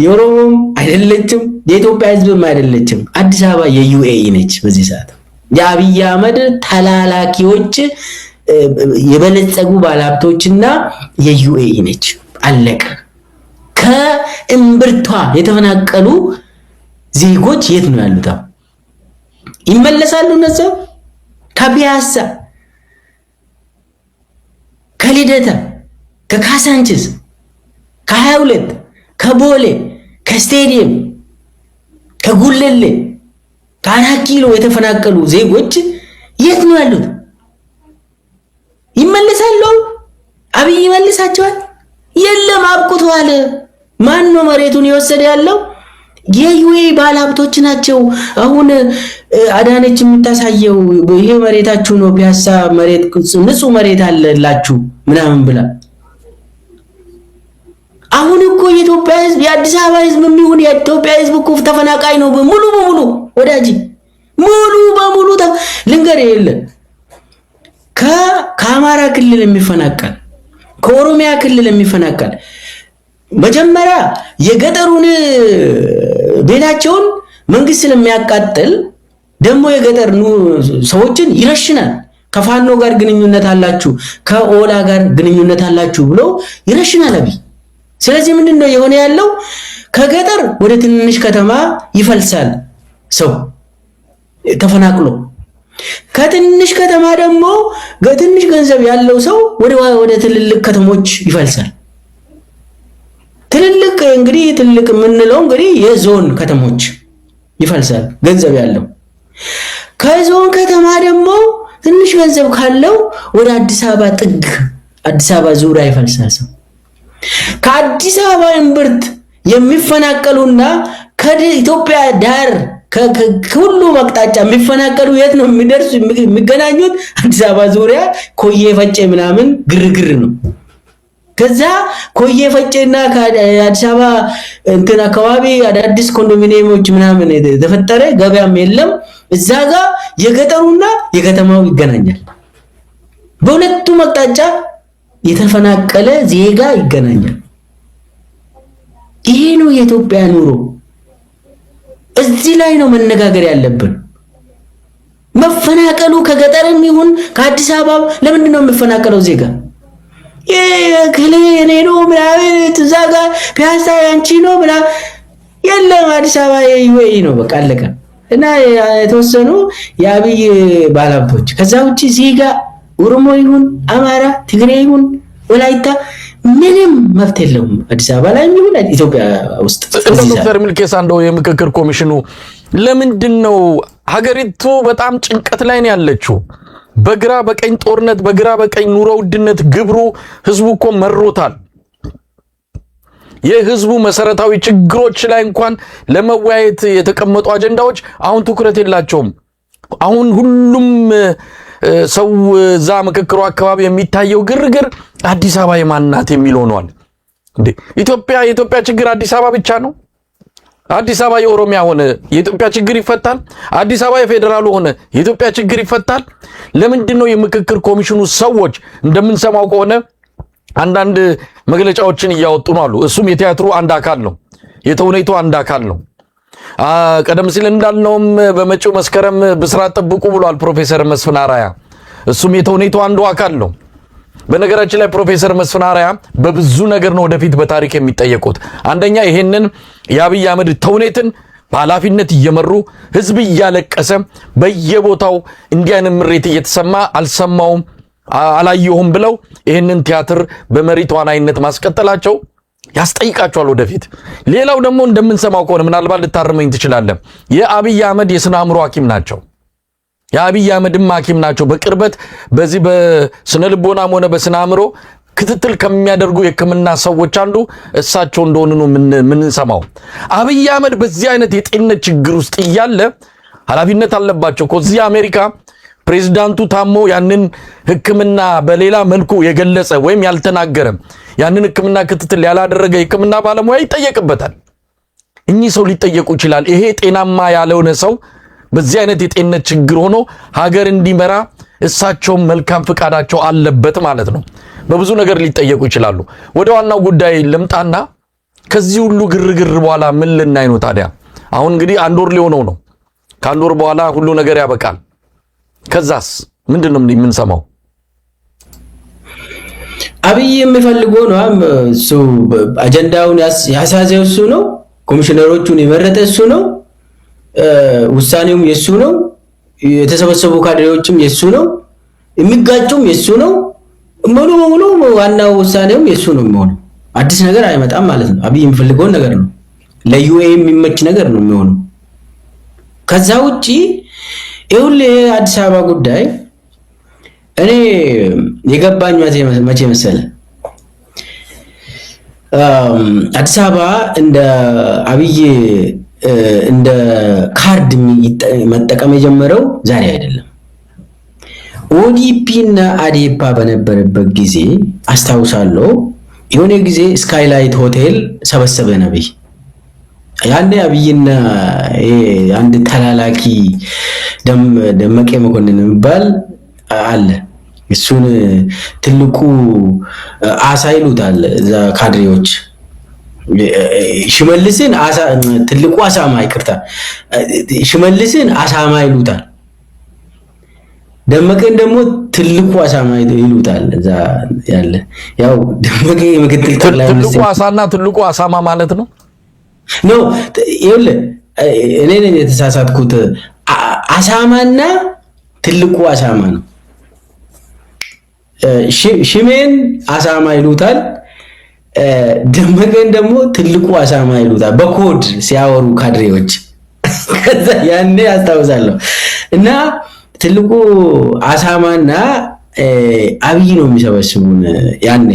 የኦሮሞም አይደለችም የኢትዮጵያ ህዝብም አይደለችም። አዲስ አበባ የዩኤኢ ነች በዚህ ሰዓት። የአብይ አህመድ ተላላኪዎች የበለጸጉ ባለሀብቶችና የዩኤኢ ነች። አለቀ። ከእምብርቷ የተፈናቀሉ ዜጎች የት ነው ያሉት? ይመለሳሉ? እነሱ ከፒያሳ፣ ከሊደታ፣ ከካሳንችስ፣ ከ22 ከቦሌ፣ ከስቴዲየም፣ ከጉለሌ፣ ከ4 ኪሎ የተፈናቀሉ ዜጎች የት ነው ያሉት? ይመለሳሉ? አብይ ይመልሳቸዋል? የለም፣ አብቁቷል። ማን ነው መሬቱን የወሰደ ያለው? የዩኤ ባለሀብቶች ናቸው። አሁን አዳነች የምታሳየው ይሄ መሬታችሁ ነው፣ ፒያሳ መሬት ንጹህ መሬት አለላችሁ ምናምን ብላ። አሁን እኮ የኢትዮጵያ ህዝብ የአዲስ አበባ ህዝብ የሚሆን የኢትዮጵያ ህዝብ እኮ ተፈናቃይ ነው ሙሉ በሙሉ ወዳጅ፣ ሙሉ በሙሉ ልንገር የለ ከአማራ ክልል የሚፈናቀል ከኦሮሚያ ክልል የሚፈናቀል መጀመሪያ የገጠሩን ቤታቸውን መንግስት ስለሚያቃጥል ደግሞ የገጠር ሰዎችን ይረሽናል። ከፋኖ ጋር ግንኙነት አላችሁ፣ ከኦላ ጋር ግንኙነት አላችሁ ብሎ ይረሽናል አብይ። ስለዚህ ምንድነው የሆነ ያለው? ከገጠር ወደ ትንሽ ከተማ ይፈልሳል ሰው ተፈናቅሎ፣ ከትንሽ ከተማ ደግሞ ትንሽ ገንዘብ ያለው ሰው ወደ ትልልቅ ከተሞች ይፈልሳል። ትልልቅ እንግዲህ ትልልቅ የምንለው እንግዲህ የዞን ከተሞች ይፈልሳል ገንዘብ ያለው። ከዞን ከተማ ደግሞ ትንሽ ገንዘብ ካለው ወደ አዲስ አበባ ጥግ፣ አዲስ አበባ ዙሪያ ይፈልሳል ሰው። ከአዲስ አበባ እምብርት የሚፈናቀሉና ከኢትዮጵያ ዳር ከሁሉ አቅጣጫ የሚፈናቀሉ የት ነው የሚደርሱ የሚገናኙት? አዲስ አበባ ዙሪያ ኮዬ ፈጬ ምናምን ግርግር ነው። ከዛ ኮዬ ፈጬና ከአዲስ አበባ እንትን አካባቢ አዳዲስ ኮንዶሚኒየሞች ምናምን ተፈጠረ፣ ገበያም የለም። እዛ ጋር የገጠሩና የከተማው ይገናኛል። በሁለቱም አቅጣጫ የተፈናቀለ ዜጋ ይገናኛል። ይሄ ነው የኢትዮጵያ ኑሮ። እዚህ ላይ ነው መነጋገር ያለብን። መፈናቀሉ ከገጠርም ይሁን ከአዲስ አበባ ለምንድን ነው የሚፈናቀለው ዜጋ? የክሌ እኔ ነው ምናምን እዛ ጋር ፒያሳ ያንቺ ነው ብላ የለም፣ አዲስ አበባ ይወይ ነው በቃ አለቀ። እና የተወሰኑ የአብይ ባለሀብቶች ከዛ ውጪ ዜጋ ኦሮሞ ይሁን አማራ፣ ትግሬ ይሁን ወላይታ ምንም መብት የለውም አዲስ አበባ ላይ የሚሆን ኢትዮጵያ ውስጥ። ዶክተር ሚልኬሳ እንደው የምክክር ኮሚሽኑ ለምንድን ነው ሀገሪቱ በጣም ጭንቀት ላይ ነው ያለችው? በግራ በቀኝ ጦርነት፣ በግራ በቀኝ ኑሮ ውድነት፣ ግብሩ ህዝቡ እኮ መሮታል። የህዝቡ መሰረታዊ ችግሮች ላይ እንኳን ለመወያየት የተቀመጡ አጀንዳዎች አሁን ትኩረት የላቸውም። አሁን ሁሉም ሰው እዛ ምክክሩ አካባቢ የሚታየው ግርግር አዲስ አበባ የማናት የሚል ሆኗል። እንዴ የኢትዮጵያ ችግር አዲስ አበባ ብቻ ነው? አዲስ አበባ የኦሮሚያ ሆነ የኢትዮጵያ ችግር ይፈታል? አዲስ አበባ የፌደራሉ ሆነ የኢትዮጵያ ችግር ይፈታል? ለምንድን ነው የምክክር ኮሚሽኑ ሰዎች እንደምንሰማው ከሆነ አንዳንድ መግለጫዎችን እያወጡ ነው አሉ። እሱም የቲያትሩ አንድ አካል ነው፣ የተውኔቱ አንድ አካል ነው። ቀደም ሲል እንዳልነውም በመጪው መስከረም ብስራት ጠብቁ ብሏል ፕሮፌሰር መስፍን አራያ። እሱም የተውኔቱ አንዱ አካል ነው። በነገራችን ላይ ፕሮፌሰር መስፍን አራያ በብዙ ነገር ነው ወደፊት በታሪክ የሚጠየቁት። አንደኛ ይሄንን የአብይ አህመድ ተውኔትን በኃላፊነት እየመሩ ህዝብ እያለቀሰ በየቦታው እንዲህ አይነት ምሬት እየተሰማ አልሰማውም አላየሁም ብለው ይሄንን ቲያትር በመሪ ተዋናይነት ማስቀጠላቸው ያስጠይቃቸዋል ወደፊት። ሌላው ደግሞ እንደምንሰማው ከሆነ ምናልባት ልታርመኝ ትችላለህ፣ የአብይ አህመድ የስነ አእምሮ ሐኪም ናቸው። የአብይ አህመድም ሐኪም ናቸው። በቅርበት በዚህ በስነ ልቦናም ሆነ በስነ አእምሮ ክትትል ከሚያደርጉ የሕክምና ሰዎች አንዱ እሳቸው እንደሆኑ ነው የምንሰማው። አብይ አህመድ በዚህ አይነት የጤንነት ችግር ውስጥ እያለ ኃላፊነት አለባቸው። ከዚህ አሜሪካ ፕሬዝዳንቱ ታሞ ያንን ሕክምና በሌላ መልኩ የገለጸ ወይም ያልተናገረ ያንን ሕክምና ክትትል ያላደረገ የሕክምና ባለሙያ ይጠየቅበታል። እኚህ ሰው ሊጠየቁ ይችላል። ይሄ ጤናማ ያልሆነ ሰው በዚህ አይነት የጤንነት ችግር ሆኖ ሀገር እንዲመራ እሳቸውም መልካም ፍቃዳቸው አለበት ማለት ነው። በብዙ ነገር ሊጠየቁ ይችላሉ። ወደ ዋናው ጉዳይ ልምጣና ከዚህ ሁሉ ግርግር በኋላ ምን ልናይ ነው ታዲያ? አሁን እንግዲህ አንድ ወር ሊሆነው ነው። ከአንድ ወር በኋላ ሁሉ ነገር ያበቃል። ከዛስ ምንድነው የምንሰማው? አብይ የሚፈልገው ነው እሱ አጀንዳውን ያሳዘው እሱ ነው። ኮሚሽነሮቹን የመረጠ እሱ ነው። ውሳኔውም የሱ ነው። የተሰበሰቡ ካድሬዎችም የሱ ነው። የሚጋጩም የሱ ነው። ሙሉ በሙሉ ዋናው ውሳኔውም የሱ ነው የሚሆነው። አዲስ ነገር አይመጣም ማለት ነው። አብይ የሚፈልገው ነገር ነው። ለዩኤ የሚመች ነገር ነው የሚሆነው። ከዛ ውጪ ይሁን አዲስ አበባ ጉዳይ እኔ የገባኝ መቼ መሰለ አዲስ አበባ እንደ አብይ እንደ ካርድ መጠቀም የጀመረው ዛሬ አይደለም። ኦዲፒ እና አዴፓ በነበረበት ጊዜ አስታውሳለሁ። የሆነ ጊዜ ስካይላይት ሆቴል ሰበሰበ ነብይ። ያኔ አብይና አንድ ተላላኪ ደመቀ መኮንን የሚባል አለ። እሱን ትልቁ አሳ ይሉታል እዛ ካድሬዎች። ሽመልስን አሳ ትልቁ አሳማ ይቅርታ፣ ሽመልስን አሳማ ይሉታል። ደመቀን ደግሞ ትልቁ አሳማ ይሉታል እዛ ያለ ያው ደመቀ ምክትል ጠቅላይ ሚኒስትር ትልቁ አሳና ትልቁ አሳማ ማለት ነው ይኸውልህ እኔ ነኝ የተሳሳትኩት አሳማና ትልቁ አሳማ ነው ሽሜን አሳማ ይሉታል ደመቀን ደግሞ ትልቁ አሳማ ይሉታል በኮድ ሲያወሩ ካድሬዎች ከዛ ያኔ አስታውሳለሁ እና ትልቁ አሳማና አብይ ነው የሚሰበስቡን ያኔ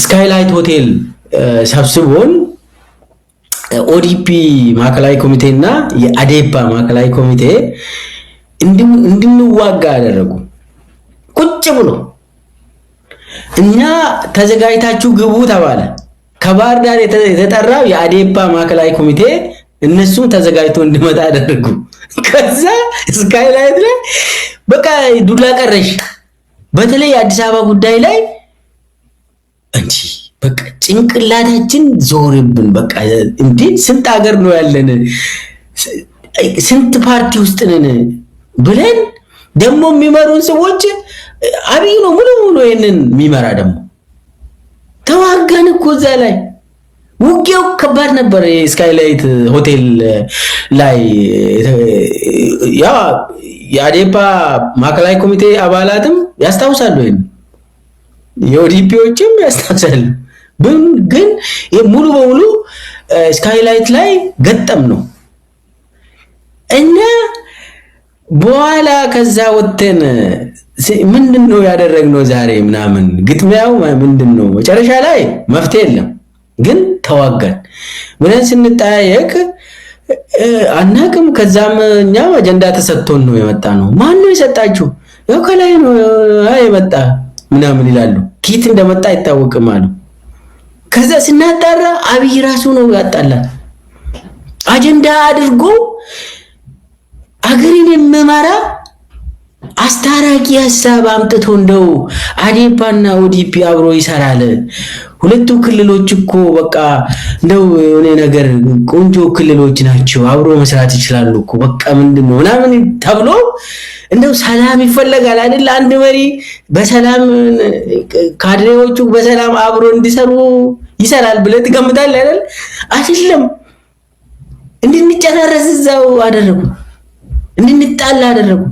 ስካይላይት ሆቴል ሰብስቦን ኦዲፒ ማዕከላዊ ኮሚቴና የአዴፓ ማዕከላዊ ኮሚቴ እንድንዋጋ ያደረጉ ቁጭ ብሎ እኛ ተዘጋጅታችሁ ግቡ ተባለ ከባህር ዳር የተጠራው የአዴፓ ማዕከላዊ ኮሚቴ እነሱን ተዘጋጅቶ እንዲመጣ አደረጉ ከዛ ስካይላይት ላይ በቃ ዱላ ቀረሽ በተለይ አዲስ አበባ ጉዳይ ላይ እንጂ በቃ ጭንቅላታችን ዞርብን በቃ እንዴ ስንት ሀገር ነው ያለን ስንት ፓርቲ ውስጥ ነን ብለን ደግሞ የሚመሩን ሰዎች አብይ ነው ሙሉ ይሄንን የሚመራ ደግሞ ተዋጋን እኮ እዛ ላይ ውጊያው ከባድ ነበር ስካይላይት ሆቴል ላይ ያ የአዴፓ ማዕከላዊ ኮሚቴ አባላትም ያስታውሳሉ ይሄን የኦዲፒዎችም ያስታውሳሉ ግን ሙሉ በሙሉ ስካይላይት ላይ ገጠም ነው እና በኋላ ከዛ ወጥተን ምንድነው ያደረግነው ዛሬ ምናምን ግጥሚያው ምንድነው መጨረሻ ላይ መፍትሄ የለም ግን ተዋጋን ብለን ስንጠያየቅ አናቅም ከዛም እኛም አጀንዳ ተሰጥቶን ነው የመጣ ነው ማን ነው የሰጣችሁ ያው ከላይ ነው የመጣ ምናምን ይላሉ ኪት እንደመጣ አይታወቅም አሉ ከዛ ስናጣራ አብይ ራሱ ነው ያጣላል አጀንዳ አድርጎ አገሪን የመማራ አስታራቂ ሐሳብ አምጥቶ እንደው አዴፓና ኦዲፒ አብሮ ይሰራል ሁለቱ ክልሎች እኮ በቃ እንደው የሆነ ነገር ቆንጆ ክልሎች ናቸው አብሮ መስራት ይችላሉ እኮ በቃ ምንድነው ምናምን ተብሎ እንደው ሰላም ይፈልጋል አይደል አንድ መሪ በሰላም ካድሬዎቹ በሰላም አብሮ እንዲሰሩ ይሰራል ብለህ ትገምታለህ አይደል አይደለም እንድንጨራረስ እዛው አደረጉ እንድንጣላ አደረጉ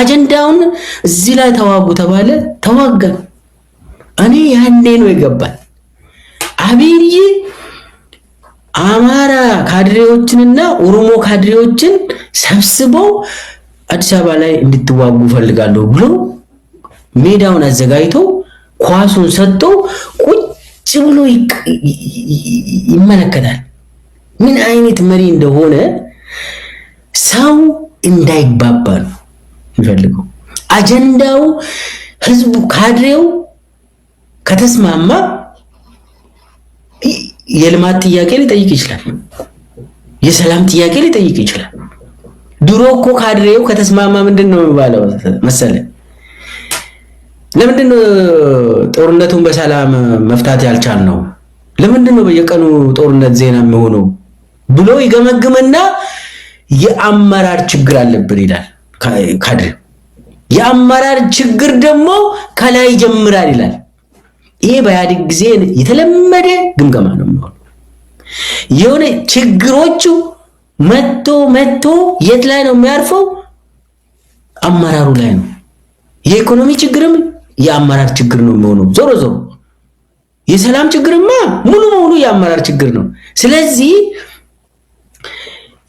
አጀንዳውን እዚህ ላይ ተዋጉ ተባለ ተዋጋን እኔ ያኔ ነው የገባኝ አብይ አማራ ካድሬዎችንና ኦሮሞ ካድሬዎችን ሰብስበው አዲስ አበባ ላይ እንድትዋጉ ፈልጋለሁ ብሎ ሜዳውን አዘጋጅቶ ኳሱን ሰጥቶ ቁጭ ብሎ ይመለከታል ምን አይነት መሪ እንደሆነ ሰው እንዳይግባባ ነው ይፈልገው አጀንዳው ህዝቡ ካድሬው ከተስማማ የልማት ጥያቄ ሊጠይቅ ይችላል የሰላም ጥያቄ ሊጠይቅ ይችላል ድሮ እኮ ካድሬው ከተስማማ ምንድነው የሚባለው መሰለ ለምንድነው ጦርነቱን በሰላም መፍታት ያልቻልነው ለምንድነው በየቀኑ ጦርነት ዜና የሚሆነው ብሎ ይገመግምና የአመራር ችግር አለብን ይላል ካድሬው የአመራር ችግር ደግሞ ከላይ ጀምራል ይላል ይሄ በኢህአዴግ ጊዜ የተለመደ ግምገማ ነው የሚሆነው የሆነ ችግሮቹ መጥቶ የት ላይ ነው የሚያርፈው አመራሩ ላይ ነው የኢኮኖሚ ችግርም የአመራር ችግር ነው የሚሆነው ዞሮ የሰላም ችግርማ ሙሉ በሙሉ የአመራር ችግር ነው ስለዚህ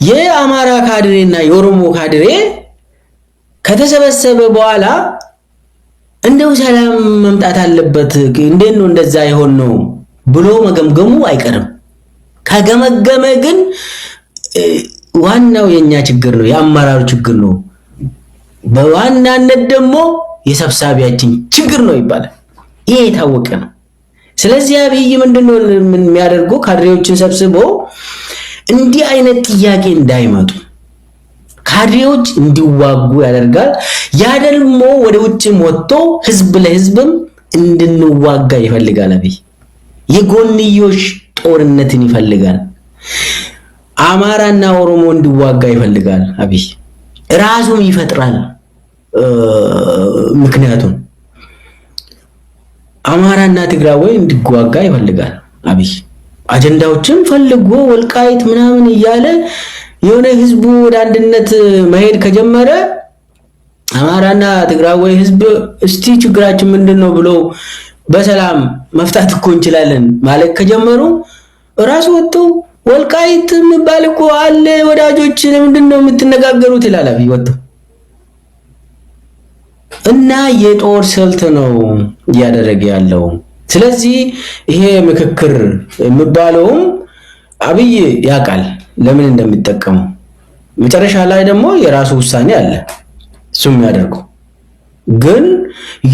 የአማራ ካድሬና የኦሮሞ ካድሬ ከተሰበሰበ በኋላ እንደው ሰላም መምጣት አለበት እንዴት ነው እንደዛ ይሆን ነው ብሎ መገምገሙ አይቀርም ከገመገመ ግን ዋናው የኛ ችግር ነው የአመራሩ ችግር ነው በዋናነት ደግሞ የሰብሳቢያችን ችግር ነው ይባላል ይሄ የታወቀ ነው ስለዚህ አብይ ምንድነው የሚያደርገው ካድሬዎችን ሰብስቦ እንዲህ አይነት ጥያቄ እንዳይመጡ ካድሬዎች እንዲዋጉ ያደርጋል ያ ደግሞ ወደ ውጭም ወጥቶ ህዝብ ለህዝብም እንድንዋጋ ይፈልጋል አብይ የጎንዮሽ ጦርነትን ይፈልጋል አማራና ኦሮሞ እንዲዋጋ ይፈልጋል አብይ ራሱም ይፈጥራል ምክንያቱም አማራና ትግራይ እንዲዋጋ ይፈልጋል አብይ አጀንዳዎችን ፈልጎ ወልቃይት ምናምን እያለ የሆነ ህዝቡ ወደ አንድነት መሄድ ከጀመረ አማራና ትግራይ ህዝብ እስቲ ችግራችን ምንድነው ብሎ በሰላም መፍታት እኮ እንችላለን ማለት ከጀመሩ ራስ ወጥቶ ወልቃይት የሚባል እኮ አለ ወዳጆች ለምንድነው የምትነጋገሩት ይላል አብይ ወጥቶ እና የጦር ስልት ነው ያደረገ ያለው ስለዚህ ይሄ ምክክር የሚባለው አብይ ያቃል ለምን እንደሚጠቀሙ መጨረሻ ላይ ደግሞ የራሱ ውሳኔ አለ እሱም ያደርገው ግን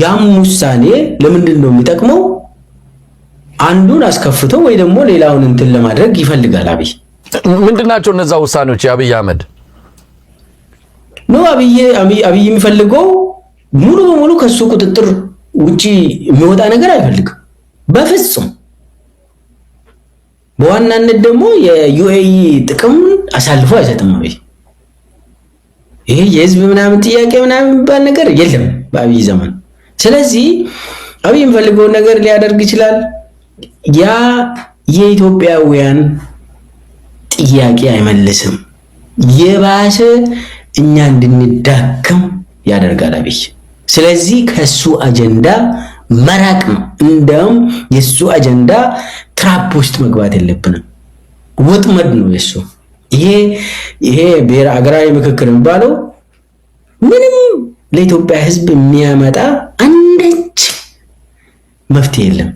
ያም ውሳኔ ለምንድነው የሚጠቅመው አንዱን አስከፍቶ ወይ ደግሞ ሌላውን እንትን ለማድረግ ይፈልጋል አብይ ምንድናቸው እነዛ ውሳኔዎች የአብይ አህመድ ነው አብይ የሚፈልገው ሙሉ በሙሉ ከሱ ቁጥጥር ውጪ የሚወጣ ነገር አይፈልግም በፍጹም በዋናነት ደግሞ የዩኤኢ ጥቅም አሳልፎ አይሰጥም አብይ ይሄ የህዝብ ምናምን ጥያቄ ምናምን የሚባል ነገር የለም በአብይ ዘመን ስለዚህ አብይ የሚፈልገው ነገር ሊያደርግ ይችላል ያ የኢትዮጵያውያን ጥያቄ አይመልስም የባሰ እኛ እንድንዳከም ያደርጋል አብይ ስለዚህ ከሱ አጀንዳ መራቅ ነው እንደውም የሱ አጀንዳ ትራፕ ውስጥ መግባት የለብንም ወጥመድ ነው የሱ ይሄ ብሔር አገራዊ ምክክር የሚባለው ምንም ለኢትዮጵያ ህዝብ የሚያመጣ አንዳች መፍትሄ የለም